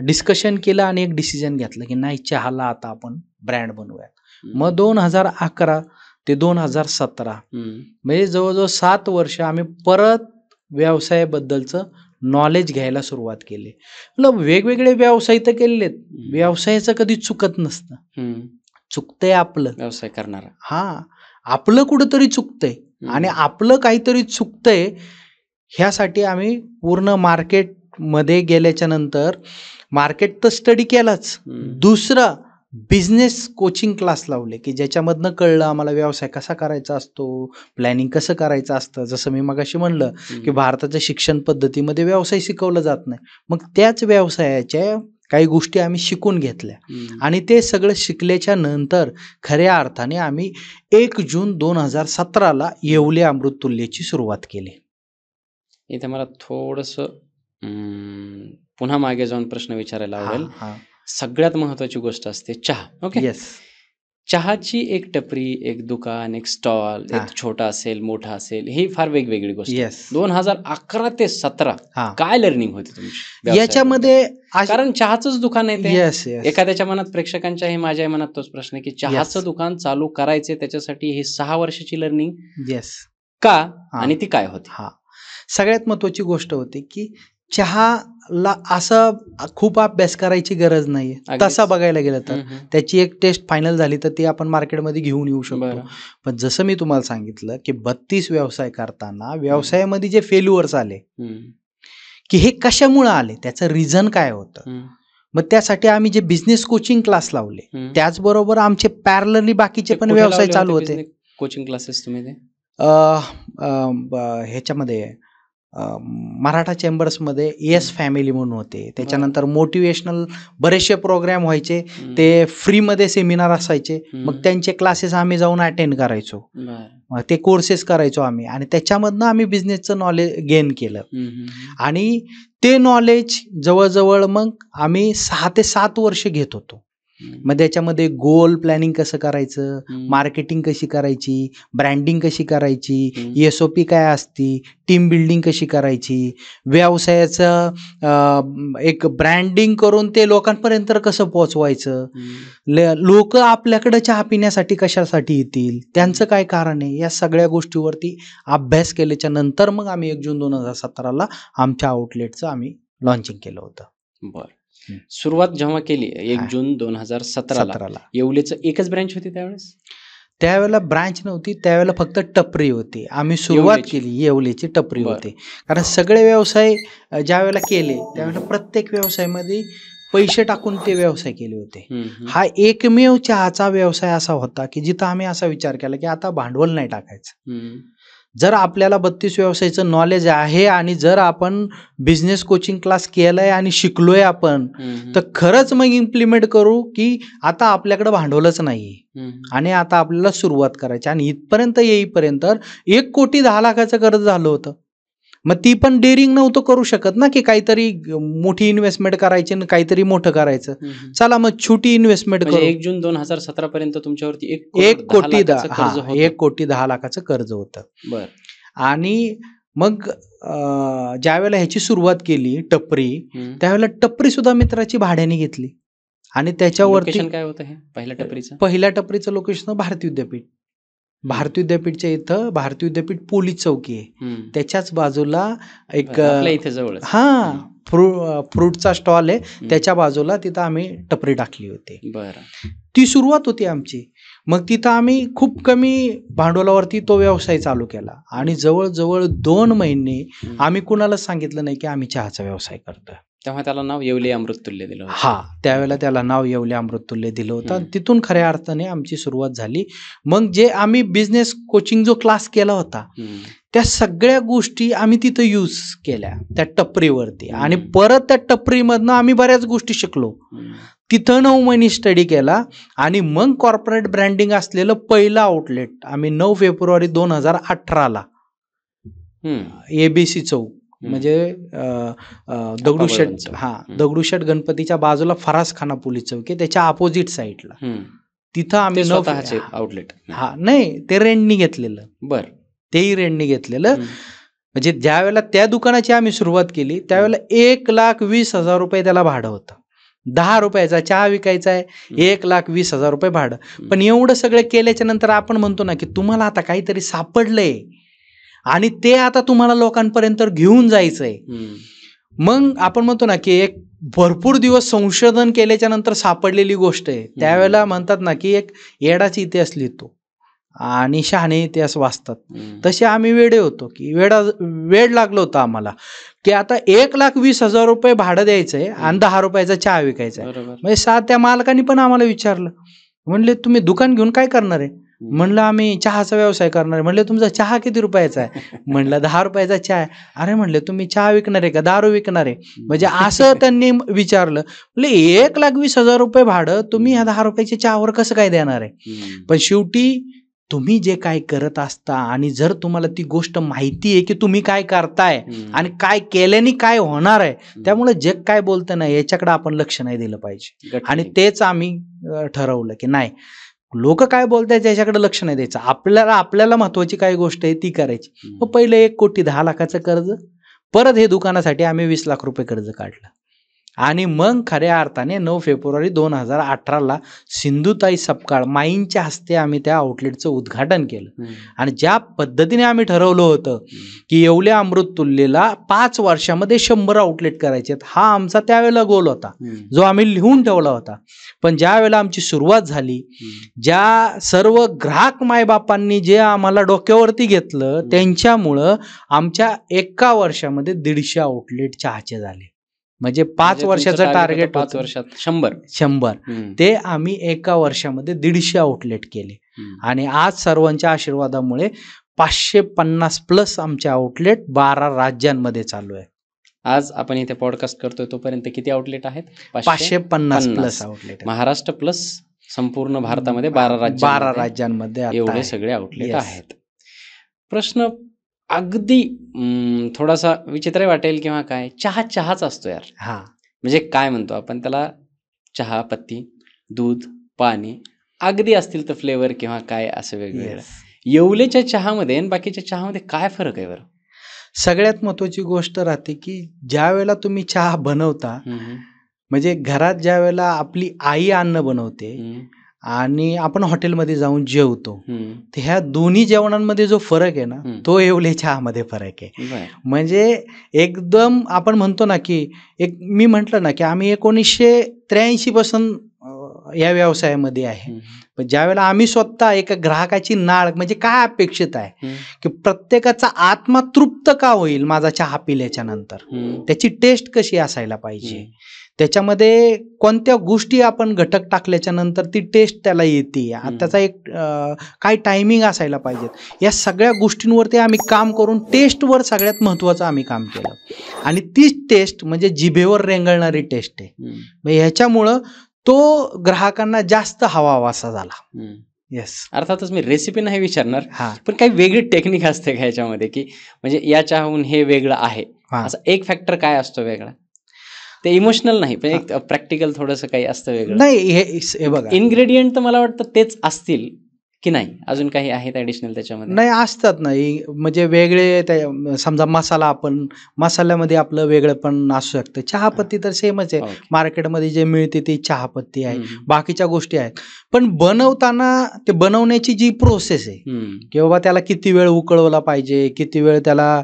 डिस्कशन केलं आणि एक डिसिजन घेतलं की नाही चहाला आता आपण ब्रँड बनवूया. मग 2011 ते 2017 म्हणजे जवळजवळ 7 वर्ष आम्ही परत व्यवसायाबद्दलचं नॉलेज घ्यायला सुरुवात केली. मतलब वेगवेगळे व्यवसाय तर केलेले आहेत, व्यवसायाचं कधी चुकत नसतं. चुकतंय आपलं व्यवसाय करणार, हा आपलं कुठंतरी चुकतंय आणि आपलं काहीतरी चुकतंय ह्यासाठी आम्ही पूर्ण मार्केटमध्ये गेल्याच्या नंतर मार्केट तर स्टडी केलाच, दुसरं बिझनेस कोचिंग क्लास लावले की ज्याच्यामधनं कळलं आम्हाला व्यवसाय कसा करायचा असतो, प्लॅनिंग कसं करायचं असतं. जसं मी मगाशी म्हणलं की भारताच्या शिक्षण पद्धतीमध्ये व्यवसाय शिकवला जात नाही, मग त्याच व्यवसायाच्या काही गोष्टी आम्ही शिकून घेतल्या आणि ते सगळं शिकल्याच्या नंतर खऱ्या अर्थाने आम्ही 1 जून 2017 येवले अमृततुल्यची सुरुवात केली. इथे मला थोडंसं पुन्हा मागे जाऊन प्रश्न विचारायला आवडेल. सगळ्यात महत्वाची गोष्ट असते चहा. Okay, yes. चहाची एक टपरी, एक दुकान, एक स्टॉल, एक छोटा असेल मोठा असेल, ही फार वेगवेगळी गोष्ट. येस. 2011 ते 2017 काय लर्निंग होती तुमची याच्यामध्ये? कारण चहाचंच दुकान आहे ते. येस. एखाद्याच्या मनात, प्रेक्षकांच्याही माझ्या मनात तोच प्रश्न की चहाचं दुकान चालू करायचे त्याच्यासाठी ही 6 वर्षाची लर्निंग. येस. का आणि ती काय होती? सगळ्यात महत्वाची गोष्ट होती की चहाला असं खूप अभ्यास करायची गरज नाहीये. तसा बघायला गेलं तर त्याची एक टेस्ट फायनल झाली तर ती आपण मार्केटमध्ये घेऊन येऊ शकतो. पण जसं मी तुम्हाला सांगितलं की 32 व्यवसाय करताना व्यवसायामध्ये जे फेल्युअर्स आले की हे कशामुळे आले, त्याचं रिझन काय होतं. मग त्यासाठी आम्ही जे बिझनेस कोचिंग क्लास लावले, त्याचबरोबर आमचे पॅरलली बाकीचे पण व्यवसाय चालू होते. कोचिंग क्लासेस तुम्ही ते ह्याच्यामध्ये मराठा चेंबर्समध्ये येस फॅमिली म्हणून होते. त्याच्यानंतर मोटिवेशनल बरेचसे प्रोग्राम व्हायचे, ते फ्रीमध्ये सेमिनार असायचे. मग त्यांचे क्लासेस आम्ही जाऊन अटेंड करायचो, ते कोर्सेस करायचो आम्ही, आणि त्याच्यामधनं आम्ही बिझनेसचं नॉलेज गेन केलं. आणि ते नॉलेज जवळजवळ मग आम्ही 6 ते 7 वर्ष घेत होतो. मग त्याच्यामध्ये गोल प्लॅनिंग कसं करायचं, मार्केटिंग कशी करायची, ब्रँडिंग कशी करायची, SOP काय असती, टीम बिल्डिंग कशी करायची, व्यवसायाचं एक ब्रँडिंग करून ते लोकांपर्यंत कसं पोहोचवायचं, लोक आपल्याकडे चहा पिण्यासाठी कशासाठी येतील, त्यांचं काय कारण आहे, या सगळ्या गोष्टीवरती अभ्यास केल्याच्या नंतर मग आम्ही 1 जून 2017 आमच्या आउटलेटचं आम्ही लॉन्चिंग केलं होतं. बरं. सुरुवात जेव्हा केली 1 जून 2017 येवलेचं एकच ब्रँच होती त्यावेळेला ब्रांच नव्हती, त्यावेळेला फक्त टपरी होती. आम्ही सुरुवात केली, येवलेची टपरी होती. कारण सगळे व्यवसाय ज्या वेळेला केले त्यावेळेला प्रत्येक व्यवसायामध्ये पैसे टाकून ते व्यवसाय केले होते. हा एकमेव चहाचा व्यवसाय असा होता की जिथं आम्ही असा विचार केला की आता भांडवल नाही टाकायचं. जर आपल्याला 32 व्यवसायाचं नॉलेज आहे आणि जर आपण बिझनेस कोचिंग क्लास केलाय आणि शिकलोय आपण, तर खरंच मग इम्प्लिमेंट करू की आता आपल्याकडे भांडवलच नाही आणि आता आपल्याला सुरुवात करायची. आणि इथपर्यंत येईपर्यंत 1 कोटी 10 लाखाचं कर्ज झालं होतं. मग ती पण डेअरिंग नव्हतं करू शकत ना की काहीतरी मोठी इन्व्हेस्टमेंट करायची आणि काहीतरी मोठं करायचं. चला मग छोटी इन्व्हेस्टमेंट करू. 1 जून 2017 पर्यंत तुमच्यावरती 1 कोटी 10 लाखाचं कर्ज होतं. बरं. आणि मग ज्यावेळेला ह्याची सुरुवात केली टपरी, त्यावेळेला टपरी सुद्धा मित्राची भाड्याने घेतली. आणि त्याच्यावरती काय होतं हे पहिल्या टपरीचं लोकेशन भारती विद्यापीठ. भारती विद्यापीठच्या इथं भारती विद्यापीठ पोलीस चौकी आहे, त्याच्याच बाजूला एक इथे जवळ फ्रूटचा स्टॉल आहे, त्याच्या बाजूला तिथं आम्ही टपरी टाकली होती. बरं. ती सुरुवात होती आमची. मग तिथं आम्ही खूप कमी भांडवलावरती तो व्यवसाय चालू केला आणि जवळजवळ 2 महिने आम्ही कुणालाच सांगितलं नाही की आम्ही चहाचा व्यवसाय करतोय. तेव्हा त्याला नाव येवले अमृततुल्य दिलं. त्यावेळेला त्याला नाव येवले अमृततुल्य दिलं होतं. तिथून खऱ्या अर्थाने आमची सुरुवात झाली. मग जे आम्ही बिझनेस कोचिंग जो क्लास केला होता त्या सगळ्या गोष्टी आम्ही तिथं यूज केल्या त्या टपरीवरती. आणि परत त्या टपरीमधनं आम्ही बऱ्याच गोष्टी शिकलो. तिथं 9 महिने स्टडी केला आणि मग कॉर्पोरेट ब्रँडिंग असलेलं पहिलं आउटलेट आम्ही 9 फेब्रुवारी 2018 ABC चौक म्हणजे दगडूशेठ गणपतीच्या बाजूला फरासखाना पोलीस चौक आहे, त्याच्या अपोजिट साईडला तिथं आम्ही आउटलेट नाही ते रेंटनी घेतलेलं. बरं. तेही रेंटनी घेतलेलं. म्हणजे ज्या वेळेला त्या दुकानाची आम्ही सुरुवात केली त्यावेळेला 1,20,000 रुपये त्याला भाडं होतं. 10 रुपयाचा चहा विकायचा आहे, 1,20,000 रुपये भाडं. पण एवढं सगळं केल्याच्या नंतर आपण म्हणतो ना की तुम्हाला आता काहीतरी सापडलंय आणि ते आता तुम्हाला लोकांपर्यंत घेऊन जायचंय. मग आपण म्हणतो ना की एक भरपूर दिवस संशोधन केल्याच्या नंतर सापडलेली गोष्ट आहे. त्यावेळेला म्हणतात ना की एक येडाची इतिहास लिहितो आणि शहाणे इतिहास वाचतात. तसे आम्ही वेडे होतो की वेड लागलो होतं आम्हाला की आता 1,20,000 रुपये भाडं द्यायचंय आणि 10 रुपयाचा चहा विकायचा आहे. म्हणजे त्या मालकाने पण आम्हाला विचारलं, म्हणले तुम्ही दुकान घेऊन काय करणार आहे? म्हणलं आम्ही चहाचा व्यवसाय करणार आहे. म्हणले तुमचा चहा किती रुपयाचा आहे? म्हणलं 10 रुपयाचा चहा आहे. अरे म्हणले तुम्ही चहा विकणार आहे का दारू विकणार आहे? म्हणजे असं त्यांनी विचारलं. म्हणजे 1,20,000 रुपये भाडं तुम्ही ह्या 10 रुपयाच्या चहावर कसं काय देणार आहे? पण शेवटी तुम्ही जे काय करत असता आणि जर तुम्हाला ती गोष्ट माहिती आहे की तुम्ही काय करताय आणि काय केल्याने काय होणार आहे, त्यामुळे जग काय बोलतं ना याच्याकडे आपण लक्ष नाही दिलं पाहिजे. आणि तेच आम्ही ठरवलं की नाही, लोक काय बोलताय त्याच्याकडे लक्ष नाही द्यायचं, आपल्याला महत्वाची काय गोष्ट आहे ती करायची. मग पहिलं 1 कोटी 10 लाखाचं कर्ज, परत हे दुकानासाठी आम्ही 20 लाख रुपये कर्ज काढलं. आणि मग खऱ्या अर्थाने 9 फेब्रुवारी 2018 सिंधुताई सपकाळ माईंच्या हस्ते आम्ही त्या आउटलेटचं उद्घाटन केलं. आणि ज्या पद्धतीने आम्ही ठरवलं होतं की येवले अमृततुल्यला 5 वर्षामध्ये 100 आउटलेट करायचे, हा आमचा त्यावेळेला गोल होता जो आम्ही लिहून ठेवला होता. पण ज्या वेळेला आमची सुरुवात झाली, ज्या सर्व ग्राहक मायबापांनी जे आम्हाला डोक्यावरती घेतलं त्यांच्यामुळं आमच्या 1 वर्षामध्ये 150 आउटलेट चहाचे झाले. म्हणजे 5 वर्षाचं टार्गेट 5 वर्षात 100. ते आम्ही एका वर्षामध्ये 150 आउटलेट केले आणि आज सर्वांच्या आशीर्वादामुळे 550+ आमचे आउटलेट 12 राज्यांमध्ये चालू आहे. आज आपण इथे पॉडकास्ट करतोय तोपर्यंत किती आउटलेट आहेत? 550+ आउटलेट. महाराष्ट्र प्लस संपूर्ण भारतामध्ये 12 राज्यांमध्ये एवढे सगळे आउटलेट आहेत. प्रश्न अगदी थोडासा विचित्र वाटेल किंवा काय, चहाच असतो यार. हा, म्हणजे काय म्हणतो आपण त्याला, चहा पत्ती, दूध, पाणी अगदी असतील तर फ्लेवर किंवा काय असं वेगवेगळं. येवलेच्या चहामध्ये आणि बाकीच्या चहामध्ये काय फरक आहे बरं? सगळ्यात महत्वाची गोष्ट राहते की ज्या वेळेला तुम्ही चहा बनवता, म्हणजे घरात ज्या वेळेला आपली आई अन्न बनवते आणि आपण हॉटेलमध्ये जाऊन जेवतो, तर ह्या दोन्ही जेवणांमध्ये जो फरक आहे ना, तो येवले चहामध्ये फरक आहे. म्हणजे एकदम आपण म्हणतो ना की मी म्हटलं ना की आम्ही 1983 पासून या व्यवसायामध्ये आहे. पण ज्यावेळेला आम्ही स्वतः एका ग्राहकाची नाळ, म्हणजे काय अपेक्षित आहे की प्रत्येकाचा आत्मा तृप्त का होईल माझा चहा पिल्याच्या नंतर, त्याची टेस्ट कशी असायला पाहिजे, त्याच्यामध्ये कोणत्या गोष्टी आपण घटक टाकल्याच्या नंतर ती टेस्ट त्याला येते, त्याचा एक काय टायमिंग असायला पाहिजेत, या सगळ्या गोष्टींवरती आम्ही काम करून टेस्टवर सगळ्यात महत्त्वाचं आम्ही काम केलं. आणि तीच टेस्ट म्हणजे जिभेवर रेंगाळणारी टेस्ट आहे. ह्याच्यामुळं तो ग्राहकांना जास्त हवासा झाला. येस, अर्थातच मी रेसिपी नाही विचारणार, पण काही वेगळी टेक्निक असते का ह्याच्यामध्ये, की म्हणजे या चहाहून हे वेगळं आहे असं एक फॅक्टर काय असतो वेगळा? ते इमोशनल नाही, पण एक प्रॅक्टिकल थोडंसं काही असतं वेगळं? नाही, हे बघा, इन्ग्रेडियंट तर मला वाटतं तेच असतील की नाही, अजून काही आहेत ॲडिशनल त्याच्यामध्ये? नाही, असतात नाही, म्हणजे वेगळे समजा मसाला, आपण मसाल्यामध्ये आपलं वेगळं पण असू शकतं. चहापत्ती तर सेमच आहे, मार्केटमध्ये जे मिळते ती चहापत्ती आहे, बाकीच्या गोष्टी आहेत. पण बनवताना ते बनवण्याची जी प्रोसेस आहे की बाबा त्याला किती वेळ उकळवला पाहिजे, किती वेळ त्याला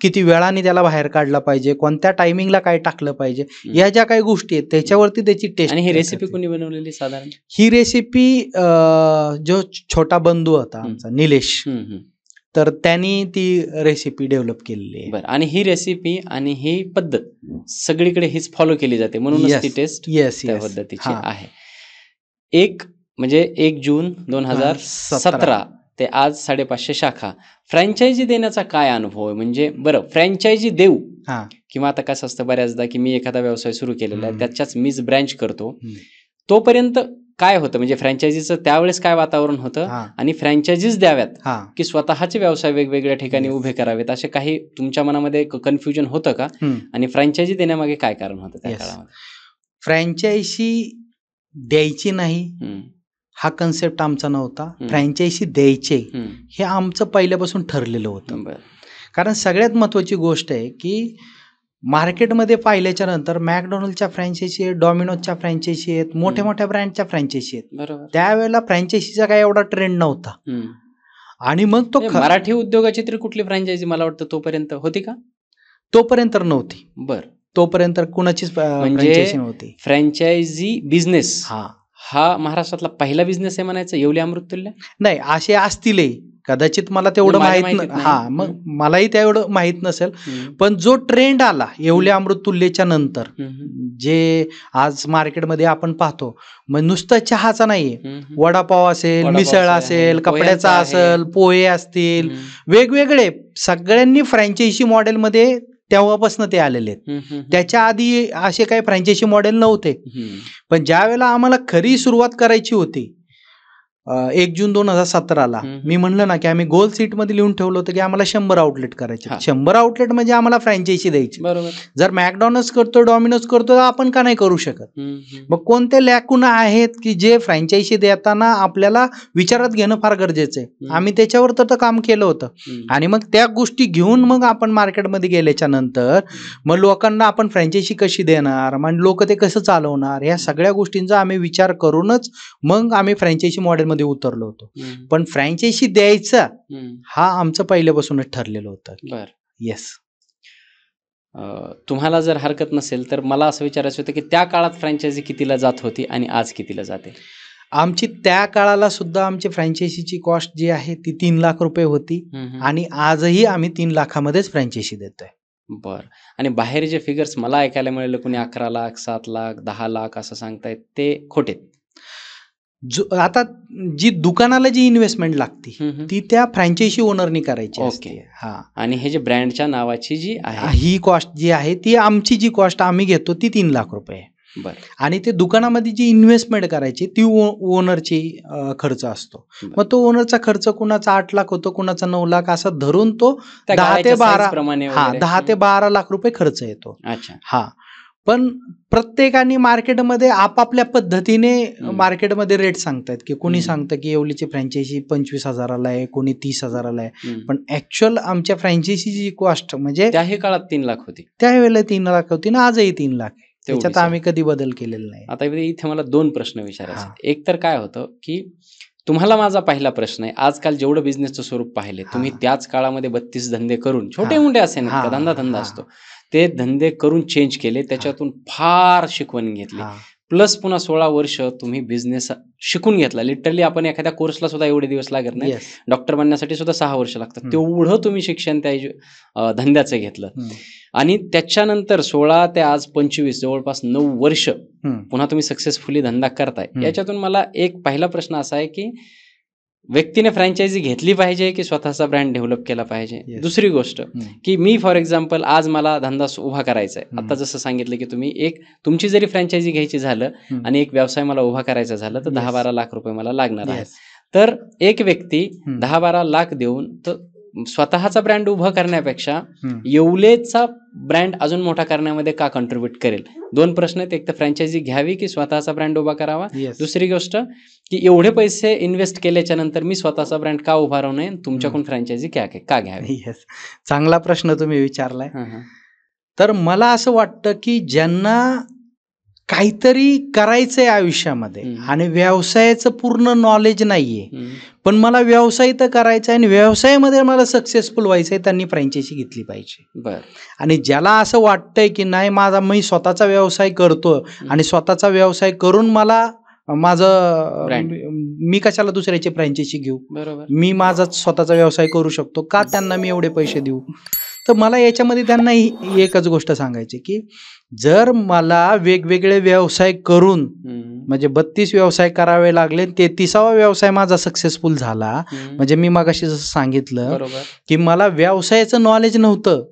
किती वेळाने त्याला बाहेर काढला पाहिजे, कोणत्या टायमिंगला काय टाकलं पाहिजे, या ज्या काही गोष्टी आहेत त्याच्यावरती त्याची टेस्ट. आणि ही रेसिपी कोणी बनवलेली साधारण? ही रेसिपी जो छोटा बंधू होता आमचा निलेश, तर त्यांनी ती रेसिपी डेव्हलप केलेली आहे. बरं, आणि ही रेसिपी आणि ही पद्धत सगळीकडे हीच फॉलो केली जाते म्हणूनच ती टेस्ट त्या पद्धतीची आहे. 1 जून 2017 ते आज 550 शाखा. फ्रँचायझी देण्याचा काय अनुभव आहे? म्हणजे बरं, फ्रँचायझी देऊ किंवा आता कसं असतं बऱ्याचदा की मी एखादा व्यवसाय सुरू केलेला आहे, त्याच्याच मीच ब्रँच करतो, तोपर्यंत काय होतं, म्हणजे फ्रँचायझीचं त्यावेळेस काय वातावरण होतं, आणि फ्रँचायझीज द्याव्यात की स्वतःचे व्यवसाय वेगवेगळ्या ठिकाणी उभे करावेत, असे काही तुमच्या मनामध्ये कन्फ्युजन होतं का? आणि फ्रँचायझी देण्यामागे काय कारण होतं त्या काळामध्ये? फ्रँचायझी द्यायची नाही हा कन्सेप्ट आमचा नव्हता. फ्रँचायझी द्यायचे हे आमचं पहिल्यापासून ठरलेलं होतं. कारण सगळ्यात महत्त्वाची गोष्ट आहे की मार्केटमध्ये पाहिल्याच्या नंतर मॅकडॉनल्डच्या फ्रँचायझी आहेत, डॉमिनोजच्या फ्रँचायझी आहेत, मोठ्या मोठ्या ब्रँडच्या फ्रँचायझी आहेत. बरोबर, त्यावेळेला फ्रँचायझीचा काही एवढा ट्रेंड नव्हता. आणि मग तो मराठी उद्योगाची तरी कुठली फ्रँचायझी मला वाटतं तोपर्यंत होती का? तोपर्यंत नव्हती. बरं, तोपर्यंत कुणाचीच फ्रँचायझी नव्हती. फ्रँचायझी बिझनेस हा महाराष्ट्रातला पहिला बिझनेस आहे म्हणायचं येवले अमृततुल्य? नाही, असे असतीलही कदाचित, मला तेवढं माहित नाही. मग मलाही तेवढं माहित नसेल. पण जो ट्रेंड आला येवले अमृततुल्यच्या नंतर, जे आज मार्केटमध्ये आपण पाहतो, मग नुसतं चहाचा नाहीये, वडापाव असेल, मिसळ असेल, कपड्याचा असेल, पोहे असतील, वेगवेगळे सगळ्यांनी फ्रँचायझी मॉडेलमध्ये तेव्हापासून ते आलेले आहेत. त्याच्या आधी असे काही फ्रँचायझी मॉडेल नव्हते. पण ज्या वेळेला आम्हाला खरी सुरुवात करायची होती 1 जून 2017ला, मी म्हणलं ना की आम्ही गोल सीट मध्ये लिहून ठेवलं होतं की आम्हाला 100 आउटलेट करायचे. 100 आउटलेट म्हणजे आम्हाला फ्रँचायझी द्यायची. बरोबर, जर मॅकडॉनल्ड्स करतो, डॉमिनोज करतो, तर आपण का नाही करू शकत? मग कोणते लॅकुना आहेत की जे फ्रँचायझी देताना आपल्याला विचारात घेणं फार गरजेचं आहे. आम्ही त्याच्यावर तर काम केलं होतं. आणि मग त्या गोष्टी घेऊन मग आपण मार्केटमध्ये गेल्याच्या नंतर मग लोकांना आपण फ्रँचायझी कशी देणार, मग लोक ते कसं चालवणार, या सगळ्या गोष्टींचा आम्ही विचार करूनच मग आम्ही फ्रँचायझी मॉडेलमध्ये उतरलो होतो. पण फ्रँचायझी द्यायचा हा आमचं पहिल्यापासूनच ठरलेलं होतं. बरं, येस. तुम्हाला जर हरकत नसेल तर मला असं विचारायचं होतं की त्या काळात फ्रँचायझी कितीला जात होती आणि आज कितीला जाते? आमची त्या काळाला सुद्धा आमची फ्रँचायझीची कॉस्ट जी आहे ती 3 लाख रुपये होती. आणि आजही आम्ही 3 लाखामध्येच फ्रँचायझी देतोय. बर. आणि बाहेर जे फिगर्स मला ऐकायला मिळालं, कोणी 11 लाख, 7 लाख, 10 लाख असं सांगतायत, ते खोटे? आता जी दुकानाला जी इन्व्हेस्टमेंट लागते ती त्या फ्रँचायझी ओनरनी करायची असते. हा. आणि हे जे ब्रँडच्या नावाची जी आहे ही कॉस्ट जी आहे ती आमची जी कॉस्ट आम्ही घेतो ती 3 लाख रुपये. बर. आणि ते दुकानामध्ये जी इन्व्हेस्टमेंट करायची ती ओनरची खर्च असतो. मग तो ओनरचा खर्च कुणाचा 8 लाख होतो, कुणाचा 9 लाख, असा धरून तो 10 ते 12 लाख रुपये खर्च येतो. अच्छा. हा. पण प्रत्येकाने मार्केटमध्ये आपापल्या पद्धतीने मार्केटमध्ये रेट सांगतायत, की कोणी सांगतं की येवलीची फ्रँचायझी 25,000ला आहे, कोणी 30,000ला आहे. पण ऍक्च्युअल आमच्या फ्रँचायझीची कॉस्ट म्हणजे त्याही काळात 3 लाख होती, त्यावेळेला 3 लाख होती ना, आजही 3 लाख आहे. त्याच्यात आम्ही कधी बदल केलेला नाही. आता इथे मला 2 प्रश्न विचारायचे. एक तर काय होतं की तुम्हाला माझा पहिला प्रश्न आहे, आजकाल जेवढं बिझनेसचं स्वरूप पाहिले तुम्ही, त्याच काळामध्ये 32 धंदे करून, छोटे मोठे असे नाही का, धंदा असतो, ते धंदे करून चेंज केले, त्याच्यातून फार शिकवण घेतली, प्लस पुन्हा 16 वर्ष तुम्ही बिझनेस शिकून घेतला. लिटरली आपण एखाद्या कोर्सला सुद्धा एवढे दिवस लागत नाही, डॉक्टर बनण्यासाठी सुद्धा 6 वर्ष लागतात, तेवढं तुम्ही शिक्षण त्या धंद्याचं घेतलं. आणि त्याच्यानंतर 16 ते आज 25, जवळपास 9 वर्ष पुन्हा तुम्ही सक्सेसफुली धंदा करताय. याच्यातून मला एक पहिला प्रश्न असा आहे की व्यक्तीने फ्रँचायझी घेतली पाहिजे की स्वतःचा ब्रँड डेव्हलप केला पाहिजे? दुसरी गोष्ट की मी फॉर एक्झाम्पल आज मला धंदा उभा करायचा आहे, आता जसं सांगितलं की तुम्ही तुमची जरी फ्रँचायझी घ्यायची झालं आणि एक व्यवसाय मला उभा करायचा झालं तर 10-12 लाख रुपये मला लागणार आहे. तर एक व्यक्ती 10-12 लाख देऊन तर स्वतःचा ब्रँड उभा करण्यापेक्षा येवलेचा ब्रँड अजून मोठा करण्यामध्ये का कॉन्ट्रीब्युट करेल? 2 प्रश्न आहेत. एक तर फ्रँचायझी घ्यावी की स्वतःचा ब्रँड उभा करावा? दुसरी गोष्ट की एवढे पैसे इन्व्हेस्ट केल्याच्या नंतर मी स्वतःचा ब्रँड का उभारू नये, तुमच्याकडून फ्रँचायझी का घ्यावी? चांगला प्रश्न तुम्ही विचारलाय. तर मला असं वाटतं की ज्यांना काहीतरी करायचंय आयुष्यामध्ये आणि व्यवसायाचं पूर्ण नॉलेज नाहीये, पण मला व्यवसाय तर करायचा आहे आणि व्यवसायामध्ये मला सक्सेसफुल व्हायचंय, त्यांनी फ्रँचायझी घेतली पाहिजे. आणि ज्याला असं वाटतंय की नाही मी स्वतःचा व्यवसाय करतो आणि स्वतःचा व्यवसाय करून मला मी कशाला दुसऱ्याची फ्रँचायझी घेऊ, मी माझा स्वतःचा व्यवसाय करू शकतो, का त्यांना मी एवढे पैसे देऊ? तर मला याच्यामध्ये त्यांना एकच गोष्ट सांगायची की जर मला वेगवेगळे व्यवसाय करून म्हणजे 32 व्यवसाय करावे लागले, 33वा व्यवसाय माझा सक्सेसफुल झाला, म्हणजे मी मगाशी जसं सांगितलं की मला व्यवसायाचं नॉलेज नव्हतं,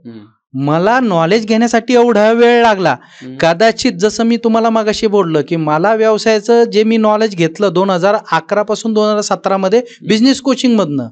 मला नॉलेज घेण्यासाठी एवढा वेळ लागला. कदाचित जसं मी तुम्हाला मगाशी बोललो की मला व्यवसायाचं जे मी नॉलेज घेतलं 2011 पासून 2017 मध्ये बिझनेस कोचिंग मधनं,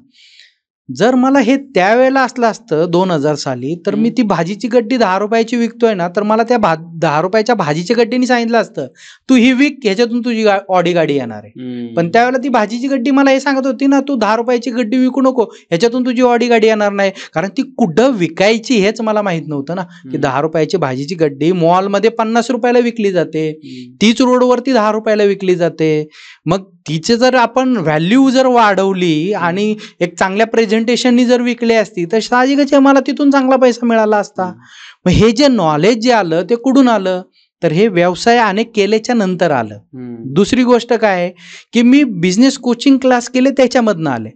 जर मला हे त्यावेळेला असलं असतं 2000 साली, तर मी ती भाजीची गड्डी 10 रुपयाची विकतोय ना, तर मला त्या 10 रुपयाच्या भाजीच्या गड्डीने सांगितलं असतं तू ही विक, ह्याच्यातून तुझी ऑडी गाडी येणार आहे. पण त्यावेळेला ती भाजीची गड्डी मला हे सांगत होती ना, तू 10 रुपयाची गड्डी विकू नको, ह्याच्यातून तुझी ऑडी गाडी येणार नाही. कारण ती कुठं विकायची हेच मला माहित नव्हतं ना, की 10 रुपयाची भाजीची गड्डी मॉलमध्ये 50 रुपयाला विकली जाते, तीच रोडवरती 10 रुपयाला विकली जाते. मग तिचे जर आपण व्हॅल्यू जर वाढवली आणि एक चांगल्या प्रेझेंटेशननी जर विकली असती तर साहजिकच मला तिथून चांगला पैसा मिळाला असता. मग हे जे नॉलेज जे आलं ते कुठून आलं, तर हे व्यवसाय अनेक केल्याच्या नंतर आलं. दुसरी गोष्ट काय आहे की मी बिझनेस कोचिंग क्लास केले, त्याच्यामधनं आले.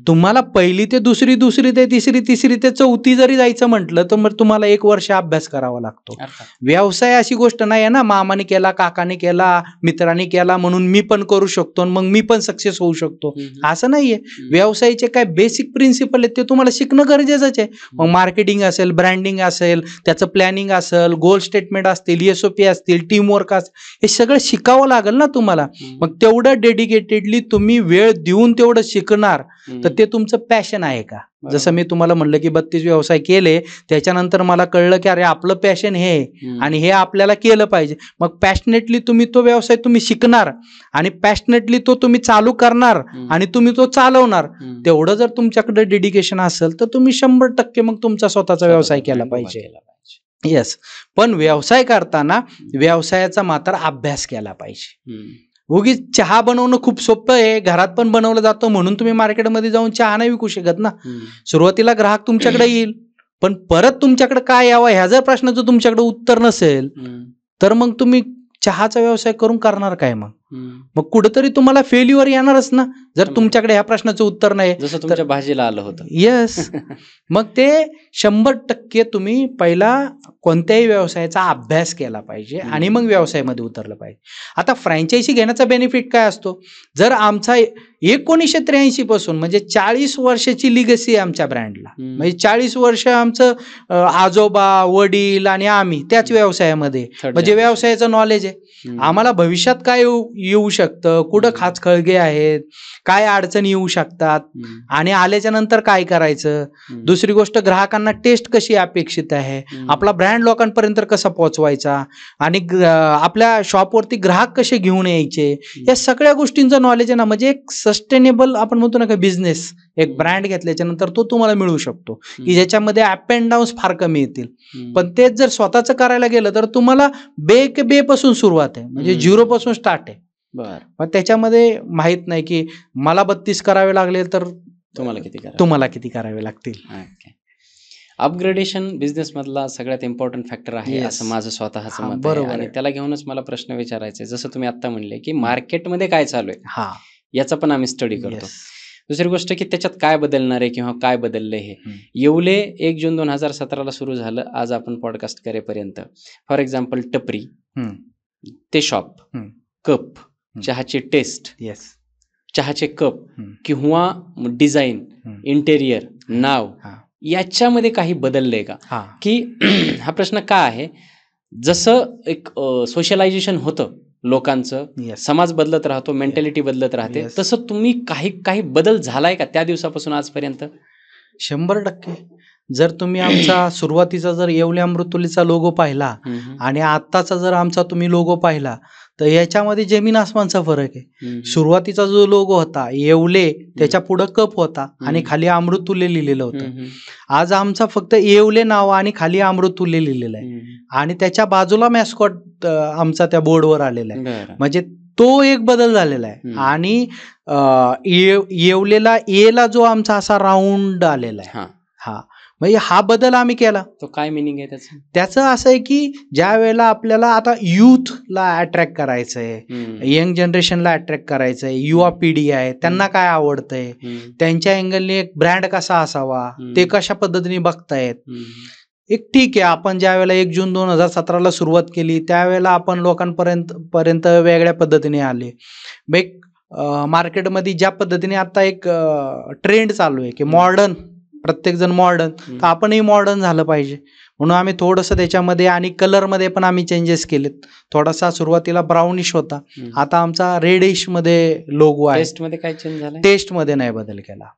तुम्हाला पहिली ते दुसरी, दुसरी ते तिसरी, तिसरी ते चौथी जरी जायचं म्हटलं तर मग तुम्हाला 1 वर्ष अभ्यास करावा लागतो. व्यवसाय अशी गोष्ट नाही आहे ना, मामाने केला, काकाने केला, मित्रांनी केला म्हणून मी पण करू शकतो, मग मी पण सक्सेस होऊ शकतो, असं नाहीये. व्यवसायाचे काय बेसिक प्रिन्सिपल आहेत ते तुम्हाला शिकणं गरजेचंच आहे. मग मार्केटिंग असेल, ब्रँडिंग असेल, त्याचं प्लॅनिंग असेल, गोल स्टेटमेंट असतील, SOP असतील, टीम वर्क असतील, हे सगळं शिकावं लागेल ना तुम्हाला. मग तेवढं डेडिकेटेडली तुम्ही वेळ देऊन तेवढं शिकणार तर ते तुमचं पॅशन आहे का? जसं मी तुम्हाला म्हणलं की 32 व्यवसाय केले, त्याच्यानंतर मला कळलं की अरे आपलं पॅशन हे आणि हे आपल्याला केलं पाहिजे. मग पॅशनेटली तुम्ही तो व्यवसाय तुम्ही शिकणार आणि पॅशनेटली तो तुम्ही चालू करणार आणि तुम्ही तो चालवणार. तेवढं जर तुमच्याकडे डेडिकेशन असेल तर तुम्ही 100% मग तुमचा स्वतःचा व्यवसाय केला पाहिजे. येस. पण व्यवसाय करताना व्यवसायाचा मात्र अभ्यास केला पाहिजे. उगीच चहा बनवणं खूप सोपं आहे, घरात पण बनवलं जातं म्हणून तुम्ही मार्केटमध्ये जाऊन चहा नाही विकू शकत ना. सुरुवातीला ग्राहक तुमच्याकडे येईल, पण परत तुमच्याकडे काय यावं ह्या जर प्रश्नाचं तुमच्याकडे उत्तर नसेल तर मग तुम्ही चहाचा व्यवसाय करून करणार काय? मग मग कुठेतरी तुम्हाला फेल्युअर येणारच ना, जर तुमच्याकडे ह्या प्रश्नाचं उत्तर नाही. जसं तुमच्या भाजीला आलं होतं. येस. मग ते 100% तुम्ही पहिला कोणत्याही व्यवसायाचा अभ्यास केला पाहिजे आणि मग व्यवसायामध्ये उतरलं पाहिजे. आता फ्रँचायझी घेण्याचा बेनिफिट काय असतो, जर आमचा 1983 पासून म्हणजे 40 वर्षाची लिगसी आहे आमच्या ब्रँडला, म्हणजे 40 वर्ष आमचं आजोबा वडील आणि आम्ही त्याच व्यवसायामध्ये, म्हणजे व्यवसायाचं नॉलेज आहे. आम्हाला भविष्यात काय येऊ शकतं, कुठं खाचखळगे आहेत, काय अडचणी येऊ शकतात आणि आल्याच्या नंतर काय करायचं. दुसरी गोष्ट, ग्राहकांना टेस्ट कशी अपेक्षित आहे, आपला ब्रँड लोकांपर्यंत कसा पोहोचवायचा आणि आपल्या शॉपवरती ग्राहक कसे घेऊन यायचे, या सगळ्या गोष्टींचं नॉलेज आहे ना. म्हणजे एक सस्टेनेबल आपण म्हणतो ना का बिझनेस, एक ब्रँड घेतल्याच्या नंतर तो तुम्हाला मिळू शकतो की ज्याच्यामध्ये अप अँड डाऊन्स फार कमी येतील. पण तेच जर स्वतःच करायला गेलं तर तुम्हाला बे पासून सुरुवात आहे, म्हणजे 0 पासून स्टार्ट आहे. मग त्याच्यामध्ये माहित नाही की मला 32 करावे लागले तर तुम्हाला किती करावे लागतील. अपग्रेडेशन बिझनेस मधला सगळ्यात इम्पॉर्टंट फॅक्टर आहे असं माझं स्वतःचं मत आहे. आणि त्याला घेऊनच मला प्रश्न विचारायचा आहे. जसं तुम्ही आता म्हणले की मार्केटमध्ये काय चालू आहे याचा पण आम्ही स्टडी करतो. दुसरी गोष्ट की त्याच्यात काय बदलणार आहे किंवा काय बदललंय हे. येवले 1 जून 2017 सुरू झालं. आज आपण पॉडकास्ट करेपर्यंत फॉर एक्झाम्पल टपरी ते शॉप, कप, चहाचे टेस्ट, चहाचे कप किंवा डिझाईन, इंटेरियर, नाव, याच्यामध्ये काही बदललंय का? की हा प्रश्न का आहे, जसं एक सोशलायझेशन होतं लोकांचं, समाज बदलत राहतो, मेंटॅलिटी बदलत राहते, तसं तुम्ही काही बदल झालाय का त्या दिवसापासून आजपर्यंत? 100%. जर तुम्ही आमचा सुरुवातीचा जर येवले अमृततुल्यचा लोगो पाहिला आणि आत्ताचा जर आमचा तुम्ही लोगो पाहिला तर याच्यामध्ये जमीन आसमानचा फरक आहे. सुरुवातीचा जो लोगो होता येवले, त्याच्या पुढे कप होता आणि खाली अमृततुल्य लिहिलेलं होतं. आज आमचा फक्त येवले नाव आणि खाली अमृततुल्य लिहिलेलं आहे आणि त्याच्या बाजूला मॅस्कॉट आमचा त्या बोर्डवर आलेला आहे. म्हणजे तो एक बदल झालेला आहे. आणि येवलेला एला जो आमचा असा राऊंड आलेला आहे, म्हणजे हा बदल आम्ही केला. तो काय मिनिंग आहे त्याचं असं आहे की ज्या वेळेला आपल्याला आता युथला अट्रॅक्ट करायचंय, यंग जनरेशनला अट्रॅक्ट करायचंय, युवा पिढी आहे, त्यांना काय आवडतंय, त्यांच्या अँगलने एक ब्रँड कसा असावा, ते कशा पद्धतीने बघतायत. एक ठीक आहे, आपण ज्या वेळेला 1 जून 2017 सुरुवात केली त्यावेळेला आपण लोकांपर्यंत वेगळ्या पद्धतीने आले. मार्केटमध्ये ज्या पद्धतीने आता एक ट्रेंड चालू आहे की मॉडर्न, प्रत्येक जण मॉडर्न, तर आपणही मॉडर्न झालं पाहिजे म्हणून आम्ही थोडंसं त्याच्यामध्ये आणि कलरमध्ये पण आम्ही चेंजेस केलेत. थोडासा सुरुवातीला ब्राउनिश होता, आता आमचा रेडिश मध्ये लोगो आहे. टेस्टमध्ये काय चेंज झालं? टेस्टमध्ये नाही बदल केला,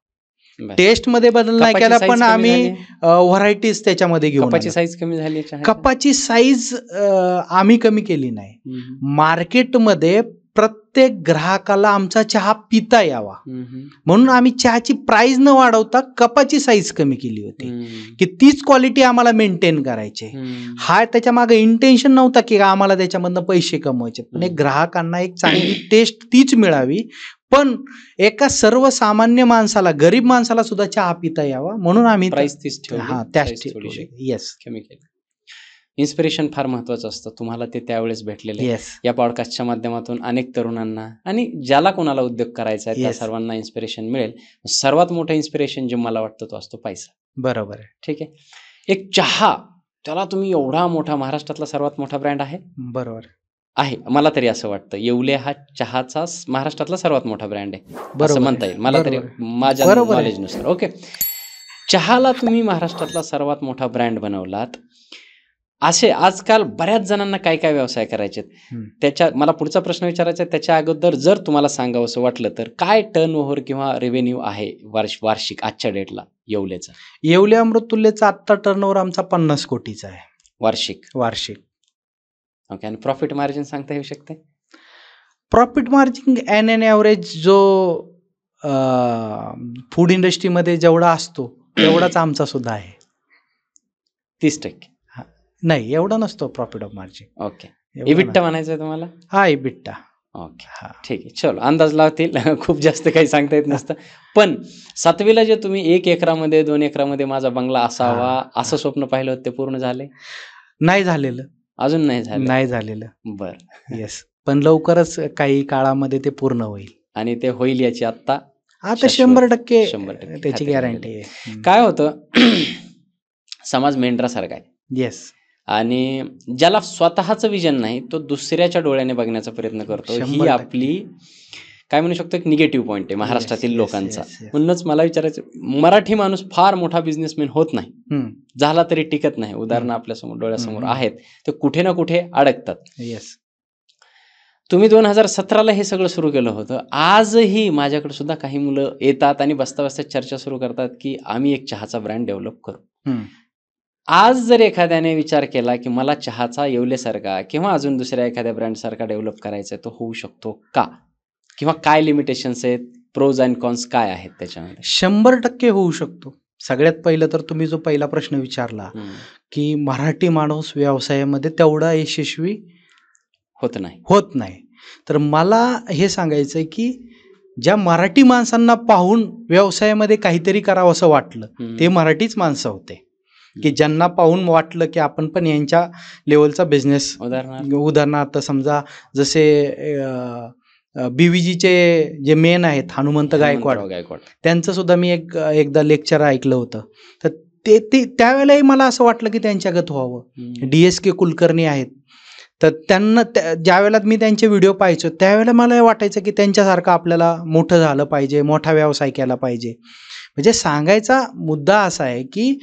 टेस्टमध्ये बदल नाही केला, पण आम्ही व्हरायटीज त्याच्यामध्ये घेऊन. कपाची साईज कमी झाली? कपाची साईज आम्ही कमी केली नाही. मार्केटमध्ये प्रत्येक ग्राहकाला आमचा चहा पिता यावा म्हणून आम्ही चहाची प्राइस न वाढवता कपाची साईज कमी केली होती की तीच क्वालिटी आम्हाला मेंटेन करायची. हा त्याच्या मागे इंटेन्शन नव्हता की आम्हाला त्याच्यामधनं पैसे कमवायचे, पण एक ग्राहकांना एक चांगली टेस्ट तीच मिळावी, पण एका सर्वसामान्य माणसाला, गरीब माणसाला सुद्धा चहा पिता यावा म्हणून आम्ही प्राइस तीच ठेवली. येस. कमी केली. इन्स्पिरेशन फार महत्वाचं असतं. तुम्हाला ते त्यावेळेस भेटलेले. या पॉडकास्टच्या माध्यमातून अनेक तरुणांना आणि ज्याला कोणाला उद्योग करायचा आहे त्या सर्वांना इन्स्पिरेशन मिळेल. सर्वात मोठं इन्स्पिरेशन जे मला वाटतं तो असतो पैसा. बरोबर आहे. ठीक आहे. एक चहा, त्याला तुम्ही एवढा मोठा, महाराष्ट्रातला सर्वात मोठा ब्रँड आहे. बरोबर आहे, मला तरी असं वाटतं. येवले हा चहाचा महाराष्ट्रातला सर्वात मोठा ब्रँड आहे असं म्हणता येईल मला तरी, माझ्या नॉलेजनुसार. ओके, चहाला तुम्ही महाराष्ट्रातला सर्वात मोठा ब्रँड बनवलात. असे आजकाल बऱ्याच जणांना काय काय व्यवसाय करायचे, त्याच्या मला पुढचा प्रश्न विचारायचा आहे. त्याच्या अगोदर जर तुम्हाला सांगावं असं वाटलं तर काय टर्नओव्हर किंवा रेव्हेन्यू आहे वार्षिक आजच्या डेटला येवलेचा? येवले अमृततुल्यचा आत्ता टर्नओव्हर आमचा 50 कोटीचा आहे वार्षिक. ओके. आणि प्रॉफिट मार्जिन सांगता येऊ शकते? प्रॉफिट मार्जिन ॲन ॲव्हरेज जो फूड इंडस्ट्रीमध्ये जेवढा असतो तेवढाच आमचा सुद्धा आहे. 30%? नाही, एवढा नसतो profit of margin. Okay. EBITDA म्हणायचं आहे तुम्हाला? हा, इबिट्टा. ओके, ठीक आहे. चलो, अंदाज लावतील. खूप जास्त काही सांगता येत नसतं. पण 7वीला जे तुम्ही 1 एकरामध्ये 2 एकरामध्ये माझा बंगला असावा असं स्वप्न पाहिलं होतं, ते पूर्ण झाले? नाही झालेलं. अजून नाही झालं? नाही झालेलं. बरं. येस. पण लवकरच काही काळामध्ये ते पूर्ण होईल आणि ते होईल याची आता 100% 100% त्याची खात्री गॅरंटी आहे. आहे. काय होतं समाज मेंढरासारखा आहे येस, आणि ज्याला स्वतःचं विजन नाही तो दुसऱ्याच्या डोळ्याने बघण्याचा प्रयत्न करतो. ही 100% आपली काय म्हणू शकतो एक निगेटिव्ह पॉईंट आहे महाराष्ट्रातील yes, लोकांचा. yes, yes. म्हणूनच मला विचारायचं, मराठी माणूस फार मोठा बिझनेसमॅन होत नाही, झाला तरी टिकत नाही. उदाहरणं आपल्यासमोर डोळ्यासमोर आहेत, ते कुठे ना कुठे अडकतात. येस, तुम्ही 2017ला हे सगळं सुरू केलं होतं. आजही माझ्याकडे सुद्धा काही मुलं येतात आणि बसता बसता चर्चा सुरू करतात की आम्ही एक चहाचा ब्रँड डेव्हलप करू. आज जर एखाद्याने विचार केला की मला चहाचा येवलेसारखा किंवा अजून दुसऱ्या एखाद्या ब्रँडसारखा डेव्हलप करायचा आहे, तो होऊ शकतो का? किंवा काय लिमिटेशन्स आहेत, प्रोज अँड कॉन्स काय आहेत त्याच्यामध्ये? 100% होऊ शकतो. सगळ्यात पहिलं तर तुम्ही जो पहिला प्रश्न विचारला की मराठी माणूस व्यवसायामध्ये तेवढा यशस्वी होत नाही, तर मला हे सांगायचं आहे की ज्या मराठी माणसांना पाहून व्यवसायामध्ये काहीतरी करावं असं वाटलं ते मराठीच माणसं होते की ज्यांना पाहून वाटलं की आपण पण यांच्या लेवलचा बिझनेस. उदाहरणार्थ समजा जसे BVGचे जे मेन आहेत हनुमंत गायकवाड, त्यांचं सुद्धा मी एकदा लेक्चर ऐकलं होतं. तर ते त्यावेळेलाही मला असं वाटलं की त्यांच्यागत व्हावं. DSK कुलकर्णी आहेत, तर त्यांना ज्यावेळेला मी त्यांचे व्हिडिओ पाहायचो त्यावेळेला मला वाटायचं की त्यांच्यासारखं आपल्याला मोठं झालं पाहिजे, मोठा व्यवसाय केला पाहिजे. म्हणजे सांगायचा मुद्दा असा आहे की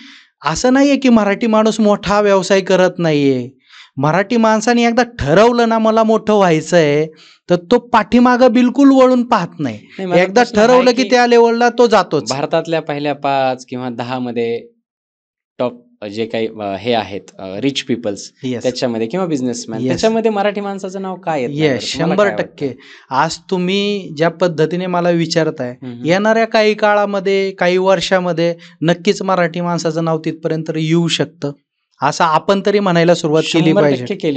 असं नाही आहे की मराठी माणूस मोठा व्यवसाय करत नाही आहे. मराठी माणसाने एकदा ठरवलं ना मला मोठं व्हायचं आहे, तर तो पाठीमागं बिलकुल वळून पाहत नाही. एकदा ठरवलं की त्या लेवलला तो जातोच. भारतातल्या पहिल्या 5 किंवा 10 मध्ये टॉप जे काही हे आहेत रिच पीपल्स त्याच्यामध्ये किंवा बिझनेसमॅन त्याच्यामध्ये मराठी माणसाचं नाव काय आहे? 100%. आज तुम्ही ज्या पद्धतीने मला विचारताय, येणाऱ्या काही काळामध्ये काही वर्षामध्ये नक्कीच मराठी माणसाचं नाव तिथपर्यंत येऊ शकतं असं आपण तरी म्हणायला सुरुवात केली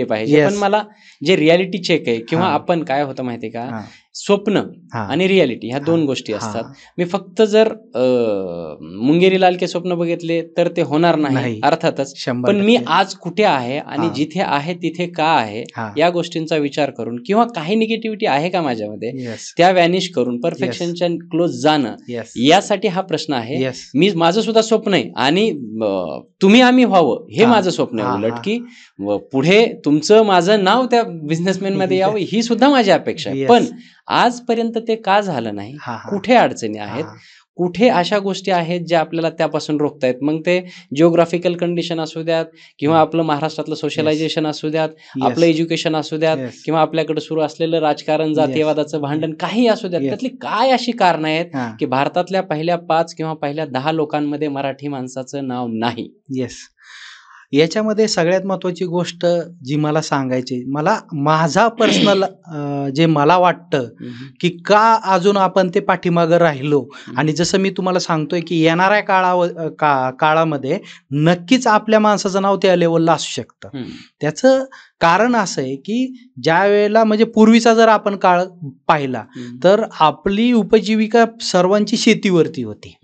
पाहिजे. पण मला जे रियालिटी चेक आहे किंवा आपण काय होतं माहिती का, स्वप्न आणि रियालिटी ह्या दोन गोष्टी असतात. मी फक्त जर मुंगेरी लाल के स्वप्न बघितले तर ते होणार नाही अर्थातच, पण मी आज कुठे आहे आणि जिथे आहे तिथे का आहे या गोष्टींचा विचार करून किंवा काही निगेटिव्हिटी आहे का माझ्यामध्ये त्या व्हॅनिश करून परफेक्शनच्या क्लोज जाणं, यासाठी हा प्रश्न आहे. माझं सुद्धा स्वप्न आहे आणि तुम्ही आम्ही व्हावं हे माझं स्वप्न आहे. उलट की पुढे तुमचं माझं नाव त्या बिझनेसमॅन मध्ये यावं ही सुद्धा माझी अपेक्षा आहे. पण आजपर्यंत ते का झालं नाही, कुठे अडचणी आहेत, कुठे अशा गोष्टी आहेत ज्या आपल्याला त्यापासून रोखतायत. मग ते जिओग्राफिकल कंडिशन असू द्यात किंवा आपलं महाराष्ट्रातलं सोशलायझेशन असू द्यात, आपलं एज्युकेशन असू द्यात किंवा आपल्याकडे सुरू असलेलं राजकारण, जातीयवादाचं भांडण काही असू द्यात, त्यातली काय अशी कारणं आहेत की भारतातल्या पहिल्या 5 किंवा पहिल्या 10 लोकांमध्ये मराठी माणसाचं नाव नाही? याच्यामध्ये सगळ्यात महत्त्वाची गोष्ट जी मला सांगायची, मला माझा पर्सनल जे मला वाटतं की का अजून आपण ते पाठीमागं राहिलो, आणि जसं मी तुम्हाला सांगतोय की येणाऱ्या काळामध्ये नक्कीच आपल्या माणसाचं नाव त्या लेवलला असू शकतं. त्याचं कारण असं आहे की ज्या वेळेला म्हणजे पूर्वीचा जर आपण काळ पाहिला तर आपली उपजीविका सर्वांची शेतीवरती होती,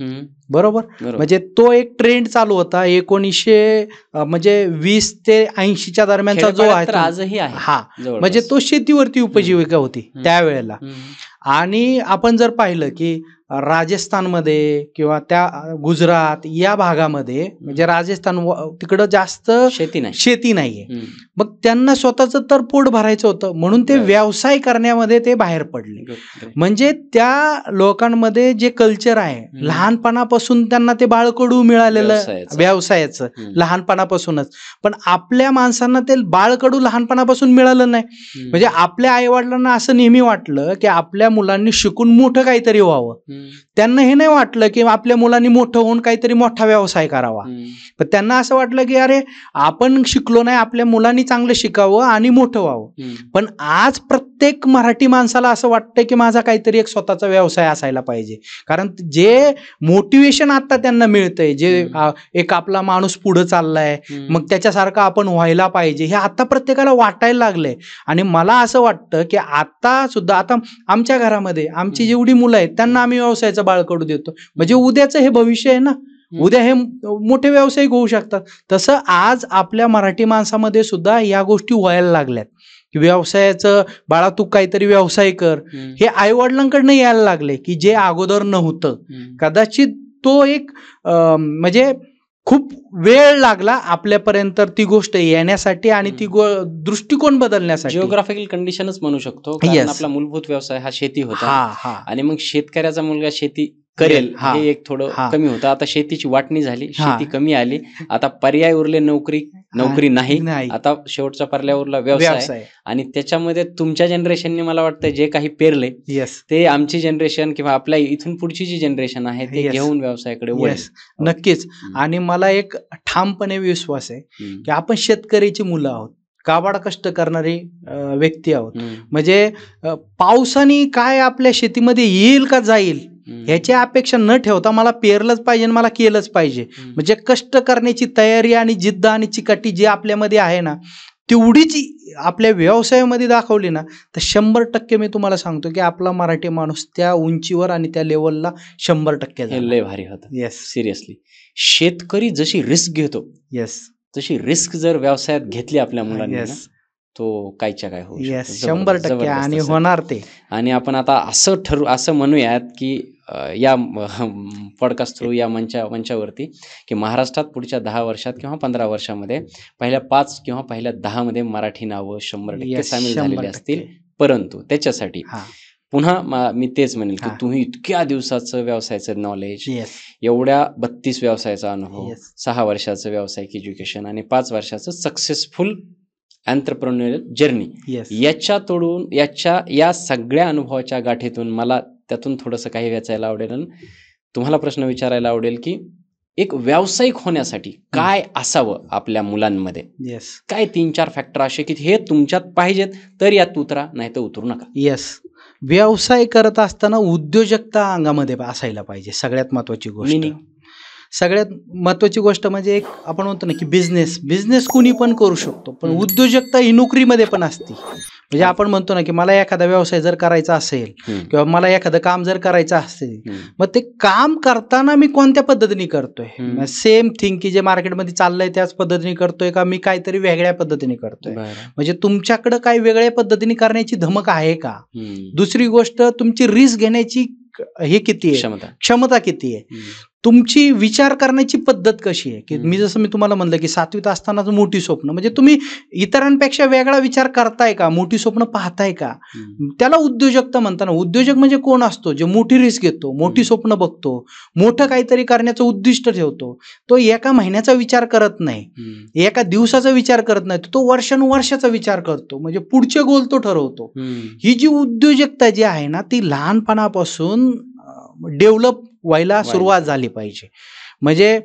बरोबर. म्हणजे तो एक ट्रेंड चालू होता 1920 ते 80च्या दरम्यानचा जो आहे आजही आहे, म्हणजे तो शेतीवरती उपजीविका होती त्यावेळेला. आणि आपण जर पाहिलं की राजस्थानमध्ये किंवा त्या गुजरात या भागामध्ये, म्हणजे राजस्थान तिकडं जास्त शेती नाहीये, मग त्यांना स्वतःचं तर पोट भरायचं होतं म्हणून ते व्यवसाय करण्यामध्ये ते बाहेर पडले. म्हणजे त्या लोकांमध्ये जे कल्चर आहे लहानपणापासून त्यांना ते बाळकडू मिळालेलं व्यवसायाचं लहानपणापासूनच. पण आपल्या माणसांना ते बाळकडू लहानपणापासून मिळालं नाही. म्हणजे आपल्या आईवडिलांना असं नेहमी वाटलं की आपल्या मुलांनी शिकून मोठं काहीतरी व्हावं. त्यांना हे नाही वाटलं की आपल्या मुलांनी मोठं होऊन काहीतरी मोठा व्यवसाय करावा. पण त्यांना असं वाटलं की अरे आपण शिकलो नाही, आपल्या मुलांनी चांगलं शिकावं आणि मोठं व्हावं. पण आज प्रत्येक मराठी माणसाला असं वाटतं की माझा काहीतरी एक स्वतःचा व्यवसाय असायला पाहिजे. कारण जे मोटिवेशन आता त्यांना मिळतंय, जे एक आपला माणूस पुढे चाललाय मग त्याच्यासारखं आपण व्हायला पाहिजे, हे आता प्रत्येकाला वाटायला लागलंय. आणि मला असं वाटतं की आता सुद्धा आता आमच्या घरामध्ये आमची जेवढी मुलं आहेत त्यांना आम्ही व्यवसायाचं बाळकडू देतो. म्हणजे उद्याचं हे भविष्य आहे ना. उद्या हे मोठे व्यावसायिक होऊ शकतात. तसं आज आपल्या मराठी माणसामध्ये सुद्धा या गोष्टी व्हायला लागल्यात की व्यवसायाचं, बाळा तू काहीतरी व्यवसाय कर, हे आई वडिलांकडनं यायला लागले की जे अगोदर नव्हतं. कदाचित तो एक म्हणजे खूप वेळ लागला आपल्यापर्यंत ती गोष्ट येण्यासाठी आणि ती दृष्टिकोन बदलण्यासाठी. जिओग्राफिकल कंडिशनच म्हणू शकतो, कारण आपला मूलभूत व्यवसाय हा शेती होता आणि मग शेतकऱ्याचा मुलगा शेती करेल हे एक थोडं कमी होतं. आता शेतीची वाटणी झाली, शेती कमी आली, आता पर्याय उरले नोकरी नाही, आता शेवटचा पर्याय उरला व्यवसाय. आणि त्याच्यामध्ये तुमच्या जनरेशनने मला वाटतं जे काही पेरले ते आमची जनरेशन किंवा आपल्या इथून पुढची जी जनरेशन आहे ते घेऊन व्यवसायाकडे वळेल. नक्कीच. आणि मला एक ठामपणे विश्वास आहे की आपण शेतकरीची मुलं आहोत, काबाड कष्ट करणारी व्यक्ती आहोत. म्हणजे पावसाने काय आपल्या शेतीमध्ये येईल का जाईल ह्याची अपेक्षा न ठेवता मला पेरलंच पाहिजे, मला केलंच पाहिजे. म्हणजे कष्ट करण्याची तयारी आणि जिद्द आणि चिकाटी जी आपल्यामध्ये आहे ना, तेवढीच आपल्या व्यवसायामध्ये दाखवली ना तर 100% मी तुम्हाला सांगतो की आपला मराठी माणूस त्या उंचीवर आणि त्या लेवलला 100% लय भारी होतं. Yes, seriously. शेतकरी जशी रिस्क घेतो, तशी रिस्क जर व्यवसायात घेतली आपल्या मुलांनी तो कायच्या काय होऊ शकतो. 100% आणि होणार ते. आणि आपण आता असं म्हणूयात की या पॉडकास्ट थ्रू, या मंचावरती की महाराष्ट्रात पुढच्या 10 वर्षात किंवा 15 वर्षामध्ये पहिल्या 5 किंवा पहिल्या 10 मध्ये मराठी नावं 100% सामील झालेली असतील. परंतु त्याच्यासाठी पुन्हा मी तेच म्हणेल की तुम्ही इतक्या दिवसाचं व्यवसायाचं नॉलेज, एवढ्या 32 व्यवसायाचा अनुभव, 6 वर्षाचं व्यावसायिक एज्युकेशन आणि 5 वर्षाचं सक्सेसफुल एंटरप्रेन्युअर जर्नी, या सगळ्या अनुभवाच्या गाठीतून मला त्यातून थोडंसं काही वाचायला आवडेल आणि तुम्हाला प्रश्न विचारायला आवडेल की एक व्यावसायिक होण्यासाठी काय असावं आपल्या मुलांमध्ये. काय 3-4 फॅक्टर असे की हे तुमच्यात पाहिजेत तर यात उतरा, नाही तर उतरू नका. व्यवसाय करत असताना उद्योजकता अंगामध्ये असायला पाहिजे. सगळ्यात महत्वाची गोष्ट, सगळ्यात महत्वाची गोष्ट म्हणजे एक आपण म्हणतो ना की बिझनेस कुणी पण करू शकतो, पण उद्योजकता ही नोकरीमध्ये पण असते. म्हणजे आपण म्हणतो ना की मला एखादा व्यवसाय जर करायचा असेल किंवा मला एखादं काम जर करायचं असेल, मग ते काम करताना मी कोणत्या पद्धतीने करतोय, सेम थिंग की जे मार्केटमध्ये चाललंय त्याच पद्धतीने करतोय का मी काहीतरी वेगळ्या पद्धतीने करतोय. म्हणजे तुमच्याकडे काही वेगळ्या पद्धतीने करण्याची धमक आहे का. दुसरी गोष्ट, तुमची रिस्क घेण्याची हे किती आहे, क्षमता किती आहे, तुमची विचार करण्याची पद्धत कशी आहे. की मी तुम्हाला म्हणलं की 7वीत असतानाच मोठी स्वप्न, म्हणजे तुम्ही इतरांपेक्षा वेगळा विचार करताय का, मोठी स्वप्न पाहताय का. त्याला उद्योजकता म्हणताना, उद्योजक म्हणजे कोण असतो, जे मोठी रिस्क घेतो, मोठी स्वप्न बघतो, मोठं काहीतरी करण्याचं उद्दिष्ट ठेवतो. तो एका महिन्याचा विचार करत नाही, एका दिवसाचा विचार करत नाही, तो वर्षानुवर्षाचा विचार करतो, म्हणजे पुढचे गोल तो ठरवतो. ही जी उद्योजकता जी आहे ना ती लहानपणापासून डेव्हलप व्हायला सुरुवात झाली पाहिजे. म्हणजे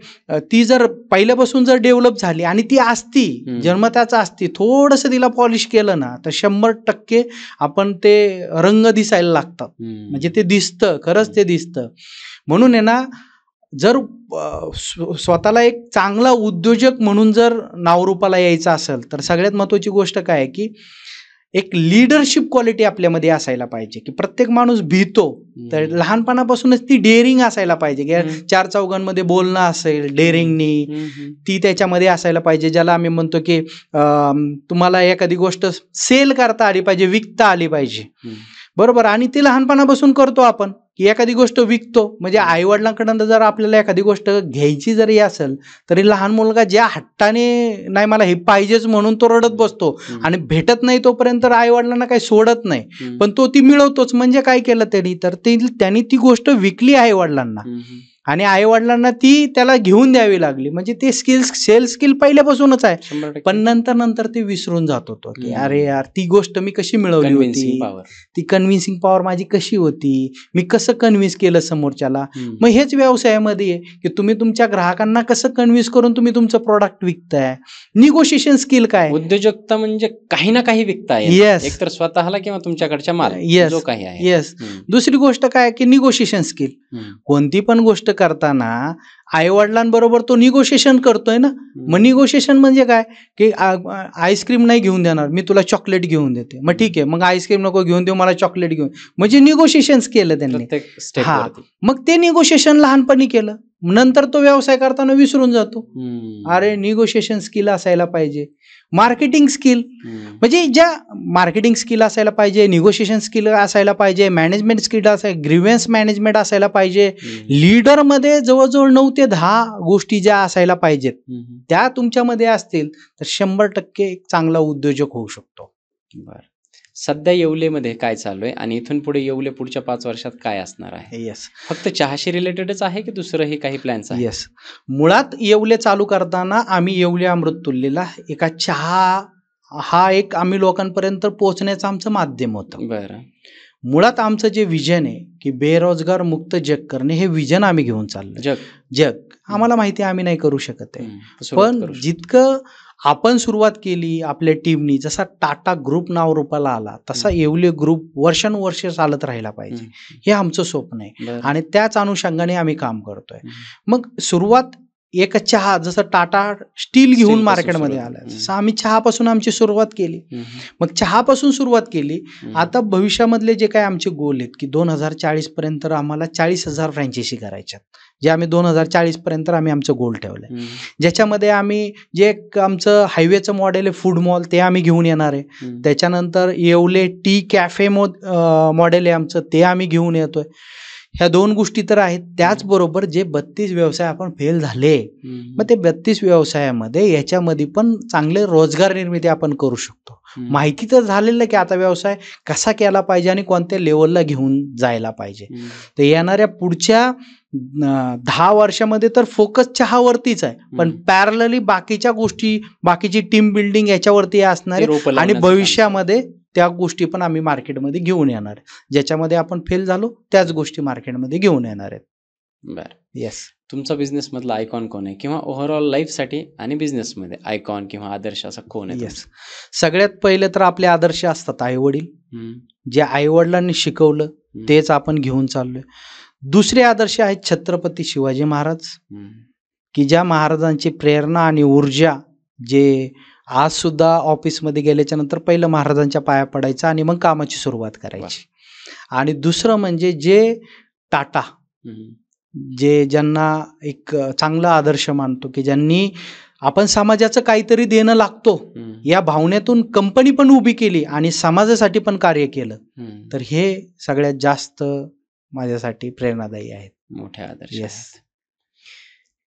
ती जर पहिल्यापासून जर डेव्हलप झाली आणि ती असती, जन्मताच असती, थोडंसं तिला पॉलिश केलं ना तर 100% आपण ते रंग दिसायला लागतात. म्हणजे ते दिसतं, खरंच ते दिसतं. म्हणून आहे ना, जर स्वतःला एक चांगला उद्योजक म्हणून जर नावरूपाला यायचं असेल तर सगळ्यात महत्वाची गोष्ट काय आहे की एक लीडरशिप क्वालिटी आपल्यामध्ये असायला पाहिजे. की प्रत्येक माणूस भीतो, तर लहानपणापासूनच ती डेअरिंग असायला पाहिजे. की 4 चौघांमध्ये बोलणं असेल डेअरिंगनी, ती त्याच्यामध्ये असायला पाहिजे. ज्याला आम्ही म्हणतो की तुम्हाला एखादी गोष्ट सेल करता आली पाहिजे, विकता आली पाहिजे, बरोबर. आणि ती लहानपणापासून करतो आपण की एखादी गोष्ट विकतो. म्हणजे आईवडिलांकडून जर आपल्याला एखादी गोष्ट घ्यायची जरी असेल तरी लहान मुलगा ज्या हट्टाने नाही मला हे पाहिजेच म्हणून तो रडत बसतो आणि भेटत नाही तोपर्यंत आईवडिलांना काही सोडत नाही, पण तो ती मिळवतोच. म्हणजे काय केलं त्यांनी, तर त्यांनी ती गोष्ट विकली आईवडिलांना आणि आईवडिलांना ती त्याला घेऊन द्यावी लागली. म्हणजे ते सेल स्किल पहिल्यापासूनच आहे, पण नंतर ते विसरून जात होतो की अरे यार ती गोष्ट मी कशी मिळवली होती, ती कन्व्हिन्सिंग पॉवर माझी कशी होती, मी कसं कन्व्हिन्स केलं समोरच्याला. मग हेच व्यवसायामध्ये आहे की तुम्ही तुमच्या ग्राहकांना कसं कन्व्हिन्स करून तुम्ही तुमचं प्रोडक्ट विकताय. निगोशिएशन स्किल काय. उद्योजकता म्हणजे काही ना काही विकताय, एकतर स्वतःला किंवा तुमच्याकडच्या माल जो काही आहे. येस. दुसरी गोष्ट काय की निगोशिएशन स्किल. कोणती पण गोष्ट करताना आईवडिलांबरोबर तो निगोशिएशन करतोय ना. मग निगोशिएशन म्हणजे काय की आईस्क्रीम नाही घेऊन देणार, मी तुला चॉकलेट घेऊन देते. मग ठीक आहे, मग आईस्क्रीम नको घेऊन देऊ, मला चॉकलेट घेऊन. म्हणजे निगोशिएशन केलं त्यांनी. मग ते निगोशिएशन लहानपणी केलं. नंतर तो व्यवसाय करताना विसरून जातो. अरे निगोशिएशन स्किल असायला पाहिजे, मार्केटिंग स्किल म्हणजे ज्या मार्केटिंग स्किल असायला पाहिजे, निगोशिएशन स्किल असायला पाहिजे, मॅनेजमेंट स्किल असायला, ग्रीव्हन्स मॅनेजमेंट असायला पाहिजे. लीडरमध्ये जवळजवळ 9 ते 10 गोष्टी ज्या असायला पाहिजेत त्या तुमच्यामध्ये असतील तर 100% एक चांगला उद्योजक होऊ शकतो. बरं, सध्या येवलेमध्ये काय चालू आहे आणि इथून पुढे येवले पुढच्या 5 वर्षात काय असणार आहे? येस, फक्त चहाशी रिलेटेडच आहे की दुसरंही काही प्लॅन्स आहे? येस, मुळात येवले चालू करताना आम्ही येवले अमृततुल्यला एका चहा हा एक आम्ही लोकांपर्यंत पोहोचण्याचं आमचं माध्यम होतं. बरं, मुळात आमचं जे विजन आहे की बेरोजगार मुक्त जग करणे, हे विजन आम्ही घेऊन चाललो. जग आम्हाला माहिती आहे आम्ही नाही करू शकत आहे, पण जितकं आपण सुरुवात केली आपल्या टीमनी, जसा टाटा ग्रुप नाव रूपाला आला तसा येवले ग्रुप वर्षानुवर्ष चालत राहायला पाहिजे, हे आमचं स्वप्न आहे आणि त्याच अनुषंगाने आम्ही काम करतोय. मग सुरुवात एक चहा, जसं टाटा स्टील घेऊन मार्केटमध्ये आलं तसं आम्ही चहापासून आमची सुरुवात केली. मग चहापासून सुरुवात केली. आता भविष्यामधले जे काय आमचे गोल आहेत की 2040 पर्यंत आम्हाला 40,000 फ्रँचायझी करायच्यात, जे आम्ही 2040 पर्यंत आम्ही आमचं गोल ठेवलंय. ज्याच्यामध्ये आम्ही जे आमचं हायवेचं मॉडेल आहे फूड मॉल, ते आम्ही घेऊन येणार आहे. त्याच्यानंतर येवले टी कॅफे मॉडेल आहे आमचं, ते आम्ही घेऊन येतोय. ह्या 2 गोष्टी तर आहेत. त्याचबरोबर जे 32 व्यवसाय आपण फेल झाले, मग ते 32 व्यवसायामध्ये याच्यामध्ये पण चांगले रोजगार निर्मिती आपण करू शकतो. माहिती तर झालेलं की आता व्यवसाय कसा केला पाहिजे आणि कोणत्या लेवलला घेऊन जायला पाहिजे. तर येणाऱ्या पुढच्या 10 वर्षामध्ये तर फोकस चहावरतीच आहे, पण पॅरलली बाकीच्या गोष्टी, बाकीची टीम बिल्डिंग याच्यावरती असणार आहे आणि भविष्यामध्ये त्या गोष्टी पण आम्ही मार्केटमध्ये घेऊन येणार आहे. ज्याच्यामध्ये आपण फेल झालो त्याच गोष्टी मार्केटमध्ये घेऊन येणार आहेत. बरं, येस. तुमचा बिझनेस मधला आयकॉन कोण आहे किंवा ओव्हरऑल लाईफसाठी आणि बिझनेसमध्ये आयकॉन किंवा आदर्श असा कोण आहे? येस, सगळ्यात पहिले तर आपले आदर्श असतात आई वडील. जे आई वडिलांनी शिकवलं तेच आपण घेऊन चाललोय. दुसरे आदर्श आहेत छत्रपती शिवाजी महाराज, की ज्या महाराजांची प्रेरणा आणि ऊर्जा, जे आज सुद्धा ऑफिसमध्ये गेल्याच्या नंतर पहिलं महाराजांच्या पाया पडायचं आणि मग कामाची सुरुवात करायची. आणि दुसरं म्हणजे जे टाटा, जे ज्यांना एक चांगला आदर्श मानतो, की ज्यांनी आपण समाजाचं काहीतरी देणं लागतो या भावनेतून कंपनी पण उभी केली आणि समाजासाठी पण कार्य केलं, तर हे सगळ्यात जास्त माझ्यासाठी प्रेरणादायी आहेत. मोठे आदर्श. येस.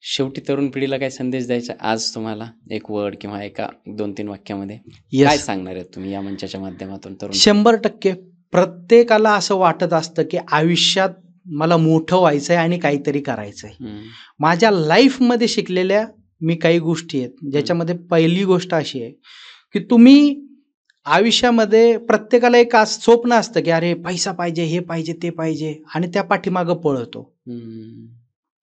शेवटी तरुण पिढीला काय संदेश द्यायचा आज तुम्हाला, एक वर्ड किंवा एका 2-3 वाक्यामध्ये Yes. काय सांगणार आहेत तुम्ही या मंचाच्या माध्यमातून तरुण? 100% प्रत्येकाला असं वाटत असतं की आयुष्यात मला मोठं व्हायचंय आणि काहीतरी करायचंय. माझ्या लाईफमध्ये शिकलेल्या मी काही गोष्टी आहेत, ज्याच्यामध्ये पहिली गोष्ट अशी आहे की तुम्ही आयुष्यामध्ये प्रत्येकाला एक स्वप्न असतं की अरे पैसा पाहिजे, हे पाहिजे, ते पाहिजे, आणि त्या पाठीमागं पळतो.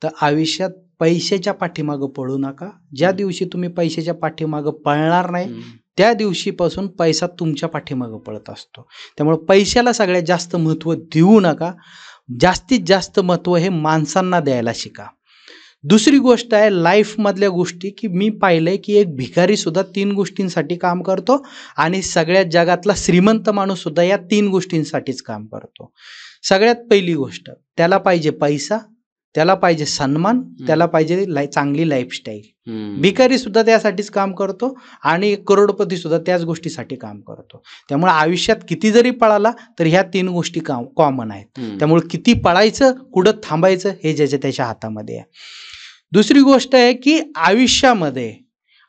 तर आयुष्यात पैशाच्या पाठीमागं पळू नका. ज्या दिवशी तुम्ही पैशाच्या पाठीमागं पळणार नाही त्या दिवशीपासून पैसा तुमच्या पाठीमागं पळत असतो. त्यामुळे पैशाला सगळ्यात जास्त महत्त्व देऊ नका. जास्तीत जास्त महत्त्व हे माणसांना द्यायला शिका. दुसरी गोष्ट आहे लाईफमधल्या गोष्टी, की मी पाहिलंय की एक भिकारी सुद्धा 3 गोष्टींसाठी काम करतो आणि सगळ्यात जगातला श्रीमंत माणूस सुद्धा या 3 गोष्टींसाठीच काम करतो. सगळ्यात पहिली गोष्ट, त्याला पाहिजे पैसा, त्याला पाहिजे सन्मान, त्याला पाहिजे चांगली लाईफस्टाईल. भिकारी सुद्धा त्यासाठीच काम करतो आणि करोडपती सुद्धा त्याच गोष्टीसाठी काम करतो. त्यामुळे आयुष्यात किती जरी पळाला तर ह्या 3 गोष्टी कॉमन आहेत. त्यामुळे किती पळायचं, कुठं थांबायचं हे ज्याच्या त्याच्या हातामध्ये आहे. दुसरी गोष्ट आहे की आयुष्यामध्ये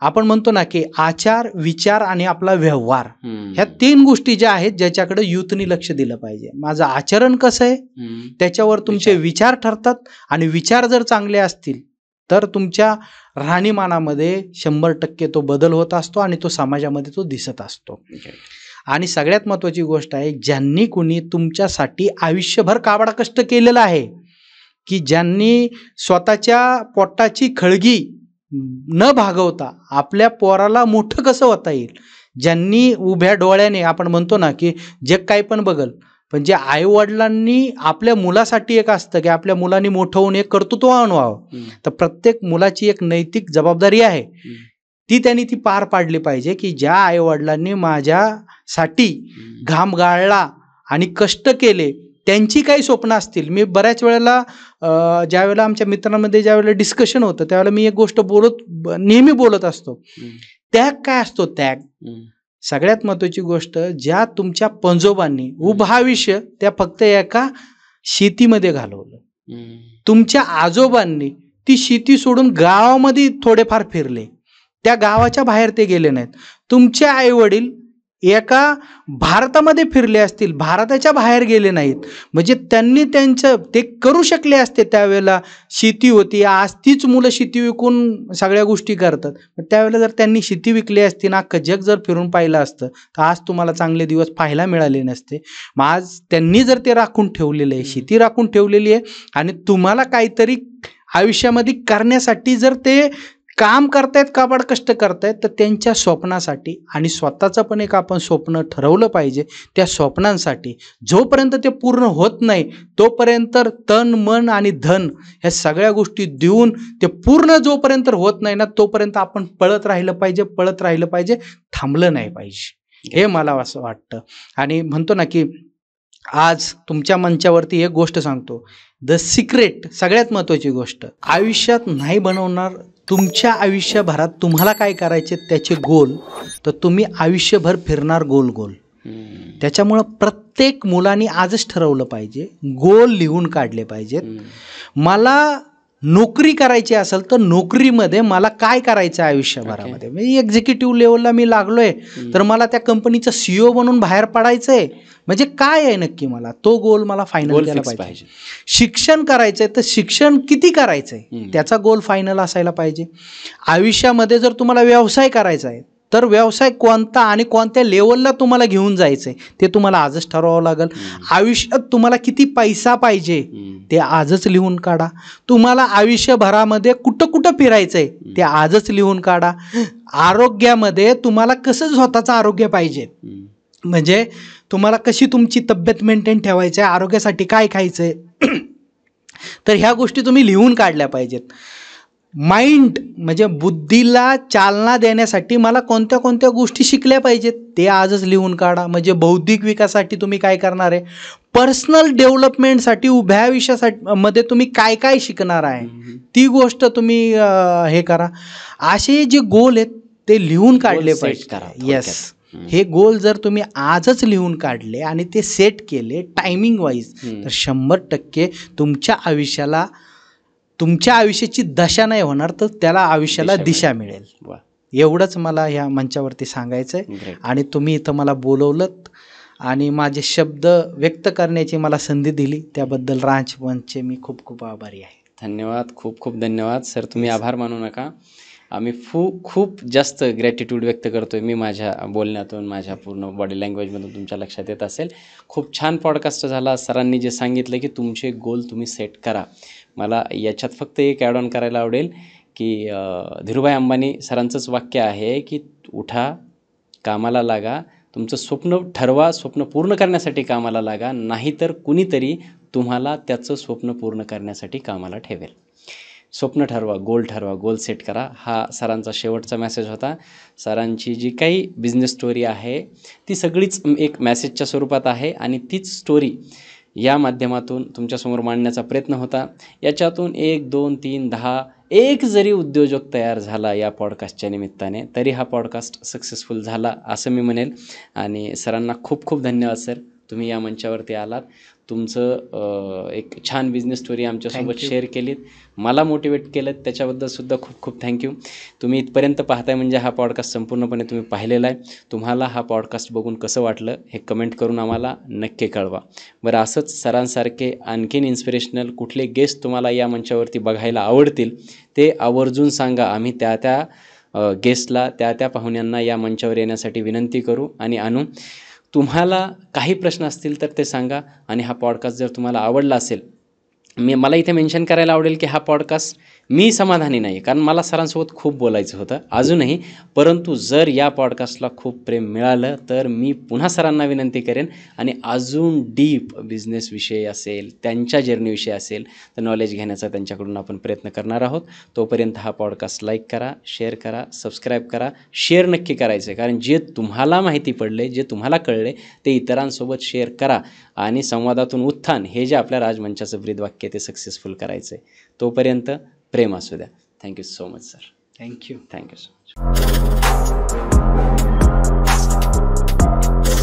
आपण म्हणतो ना की आचार, विचार आणि आपला व्यवहार, ह्या 3 गोष्टी ज्या आहेत ज्याच्याकडे युथनी लक्ष दिलं पाहिजे. माझं आचरण कसं आहे त्याच्यावर तुमचे विचार ठरतात, आणि विचार जर चांगले असतील तर तुमच्या राहणीमानामध्ये 100% तो बदल होत असतो आणि तो समाजामध्ये तो दिसत असतो. आणि सगळ्यात महत्त्वाची गोष्ट आहे, ज्यांनी कोणी तुमच्यासाठी आयुष्यभर काबाड कष्ट केलेलं आहे, की ज्यांनी स्वतःच्या पोटाची खळगी न भागवता आपल्या पोराला मोठं कसं होता येईल, ज्यांनी उभ्या डोळ्याने, आपण म्हणतो ना की जग काही पण बघल, पण जे आई वडिलांनी आपल्या मुलासाठी एक असतं की आपल्या मुलांनी मोठं होऊन एक कर्तृत्ववान व्हावं, तर प्रत्येक मुलाची एक नैतिक जबाबदारी आहे, ती त्यांनी ती पार पाडली पाहिजे. की ज्या आई वडिलांनी माझ्यासाठी घाम गाळला आणि कष्ट केले, त्यांची काही स्वप्न असतील. मी बऱ्याच वेळेला ज्यावेळेला आमच्या मित्रांमध्ये ज्यावेळेला डिस्कशन होतं त्यावेळेला मी एक गोष्ट नेहमी बोलत असतो, त्याग काय असतो. त्याग सगळ्यात महत्वाची गोष्ट, ज्या तुमच्या पंजोबांनी उभं आयुष्य त्या फक्त एका शेतीमध्ये घालवलं, तुमच्या आजोबांनी ती शेती सोडून गावामध्ये थोडेफार फिरले, त्या गावाच्या बाहेर ते गेले नाहीत. तुमचे आई वडील एका भारतामध्ये फिरले असतील, भारताच्या बाहेर गेले नाहीत. म्हणजे त्यांनी ते करू शकले असते. त्यावेळेला शेती होती, आज तीच मुलं शेती विकून सगळ्या गोष्टी करतात. त्यावेळेला जर त्यांनी शेती विकली असती ना, अख्खं जग जर फिरून पाहिलं असतं तर आज तुम्हाला चांगले दिवस पाहायला मिळाले नसते. मग आज त्यांनी जर ते राखून ठेवलेलं आहे, शेती राखून ठेवलेली आहे, आणि तुम्हाला काहीतरी आयुष्यामध्ये करण्यासाठी जर ते काम करतायत, काबाड कष्ट करतायत, तर त्यांच्या स्वप्नासाठी आणि स्वतःचं पण एक आपण स्वप्न ठरवलं पाहिजे. त्या स्वप्नांसाठी जोपर्यंत ते पूर्ण होत नाही तोपर्यंत तन मन आणि धन ह्या सगळ्या गोष्टी देऊन ते पूर्ण जोपर्यंत होत नाही ना तोपर्यंत आपण पळत राहिलं पाहिजे, थांबलं नाही पाहिजे, हे मला असं वाटतं. आणि म्हणतो ना की आज तुमच्या मंचावरती एक गोष्ट सांगतो, द सिक्रेट, सगळ्यात महत्त्वाची गोष्ट आयुष्यात नाही बनवणार. तुमच्या आयुष्यभरात तुम्हाला काय करायचे त्याचे गोल, तर तुम्ही आयुष्यभर फिरणार गोल गोल. त्याच्यामुळं प्रत्येक मुलांनी आजच ठरवलं पाहिजे, गोल लिहून काढले पाहिजेत. मला नोकरी करायची असेल तर नोकरीमध्ये मला काय करायचं आहे आयुष्यभरामध्ये. म्हणजे एक्झिक्युटिव्ह लेवलला मी लागलोय तर मला त्या कंपनीचं CEO बनून बाहेर पडायचंय. म्हणजे काय आहे नक्की, मला तो गोल मला फायनल केला पाहिजे. शिक्षण करायचंय तर शिक्षण किती करायचंय त्याचा गोल फायनल असायला पाहिजे. आयुष्यामध्ये जर तुम्हाला व्यवसाय करायचा आहे तर व्यवसाय कोणता आणि कोणत्या लेवलला तुम्हाला घेऊन जायचंय ते तुम्हाला आजच ठरवावं लागेल. आयुष्यात तुम्हाला किती पैसा पाहिजे ते आजच लिहून काढा. तुम्हाला आयुष्यभरामध्ये कुठं कुठं फिरायचंय ते आजच लिहून काढा. आरोग्यामध्ये तुम्हाला कसं स्वतःचं आरोग्य पाहिजे, म्हणजे तुम्हाला कशी तुमची तब्येत मेंटेन ठेवायची आहे, आरोग्यासाठी काय खायचंय, तर ह्या गोष्टी तुम्ही लिहून काढल्या पाहिजेत. माइंड म्हणजे बुद्धीला चालना देण्यासाठी मला कोणत्या कोणत्या गोष्टी शिकल्या पाहिजेत ते आजच लिहून काढा. म्हणजे बौद्धिक विकासासाठी तुम्ही काय करणार आहे, पर्सनल डेव्हलपमेंटसाठी उभ्या आयुष्यासाठी मध्ये तुम्ही काय काय शिकणार आहे ती गोष्ट तुम्ही हे करा. असे जे गोल आहेत ते लिहून काढले पाहिजे. येस, हे गोल जर तुम्ही आजच लिहून काढले आणि ते सेट केले टायमिंग वाईज तर 100% तुमच्या आयुष्याची दशा नाही होणार, तर त्याला आयुष्याला दिशा मिळेल. एवढंच मला ह्या मंचावरती सांगायचं आहे. आणि तुम्ही इथं मला बोलवलंत आणि माझे शब्द व्यक्त करण्याची मला संधी दिली त्याबद्दल राजमंचचे मी खूप खूप आभारी आहे. धन्यवाद, खूप खूप धन्यवाद सर. तुम्ही आभार मानू नका. आम्ही खूप जास्त ग्रॅटिट्यूड व्यक्त करतो आहे. मी माझ्या बोलण्यातून, माझ्या पूर्ण बॉडी लँग्वेजमधून तुमच्या लक्षात येत असेल. खूप छान पॉडकास्ट झाला. सरांनी जे सांगितलं की तुमचे गोल तुम्ही सेट करा, मला याच्यात फक्त एक ॲड ऑन करायला आवडेल की धीरूभाई अंबानी सरांचंच वाक्य आहे की उठा, कामाला लागा, तुमचं स्वप्न ठरवा, स्वप्न पूर्ण करण्यासाठी कामाला लागा, नाहीतर कुणीतरी तुम्हाला त्याचं स्वप्न पूर्ण करण्यासाठी कामाला ठेवेल. स्वप्न ठरवा, गोल सेट करा. हा सरांचा शेवटचा मेसेज होता. सरांची जी काही बिझनेस स्टोरी आहे ती सगळीच एक मेसेजच्या स्वरूपात आहे आणि तीच स्टोरी या माध्यमातून तुमच्यासमोर मांडण्याचा प्रयत्न होता. याच्यातून 1, 2, 3, 10 एक जरी उद्योजक तयार झाला या पॉडकास्टच्या निमित्ताने तरी हा पॉडकास्ट सक्सेसफुल झाला असं मी म्हणेल. आणि सरांना खूप खूप धन्यवाद सर, तुम्ही या मंचावरती आलात, तुमचं एक छान बिझनेस स्टोरी आमच्यासोबत शेअर केलीत, मला मोटिवेट केलं, त्याच्याबद्दलसुद्धा खूप खूप थँक्यू. तुम्ही इथपर्यंत पाहताय म्हणजे हा पॉडकास्ट संपूर्णपणे तुम्ही पाहिलेला आहे. तुम्हाला हा पॉडकास्ट बघून कसं वाटलं हे कमेंट करून आम्हाला नक्की कळवा. बरं, असंच सरांसारखे आणखीन इन्स्पिरेशनल कुठले गेस्ट तुम्हाला या मंचावरती बघायला आवडतील ते आवर्जून सांगा. आम्ही त्या गेस्टला, त्या पाहुण्यांना या मंचावर येण्यासाठी विनंती करू आणि आणू. तुम्हाला काही प्रश्न असतील तर ते सांगा. आणि हा पॉडकास्ट जर तुम्हाला आवडला असेल, मला इथे मेन्शन करायला आवडेल की हा पॉडकास्ट मी समाधानी नाही, कारण मला सरांसोबत खूप बोलायचं होतं अजूनही, परंतु जर या पॉडकास्टला खूप प्रेम मिळालं तर मी पुन्हा सरांना विनंती करेन आणि अजून डीप बिझनेसविषयी असेल, त्यांच्या जर्नीविषयी असेल तर नॉलेज घेण्याचा त्यांच्याकडून आपण प्रयत्न करणार आहोत. तोपर्यंत हा पॉडकास्ट लाईक करा, शेअर करा, सबस्क्राईब करा. शेअर नक्की करायचं आहे, कारण जे तुम्हाला माहिती पडले, जे तुम्हाला कळले ते इतरांसोबत शेअर करा आणि संवादातून उत्थान हे जे आपल्या राजमंचाचं ब्रीदवाक्य ते सक्सेसफुल करायचं आहे. तोपर्यंत प्रेम असू द्या. Thank you so much sir. Thank you. Thank you so much.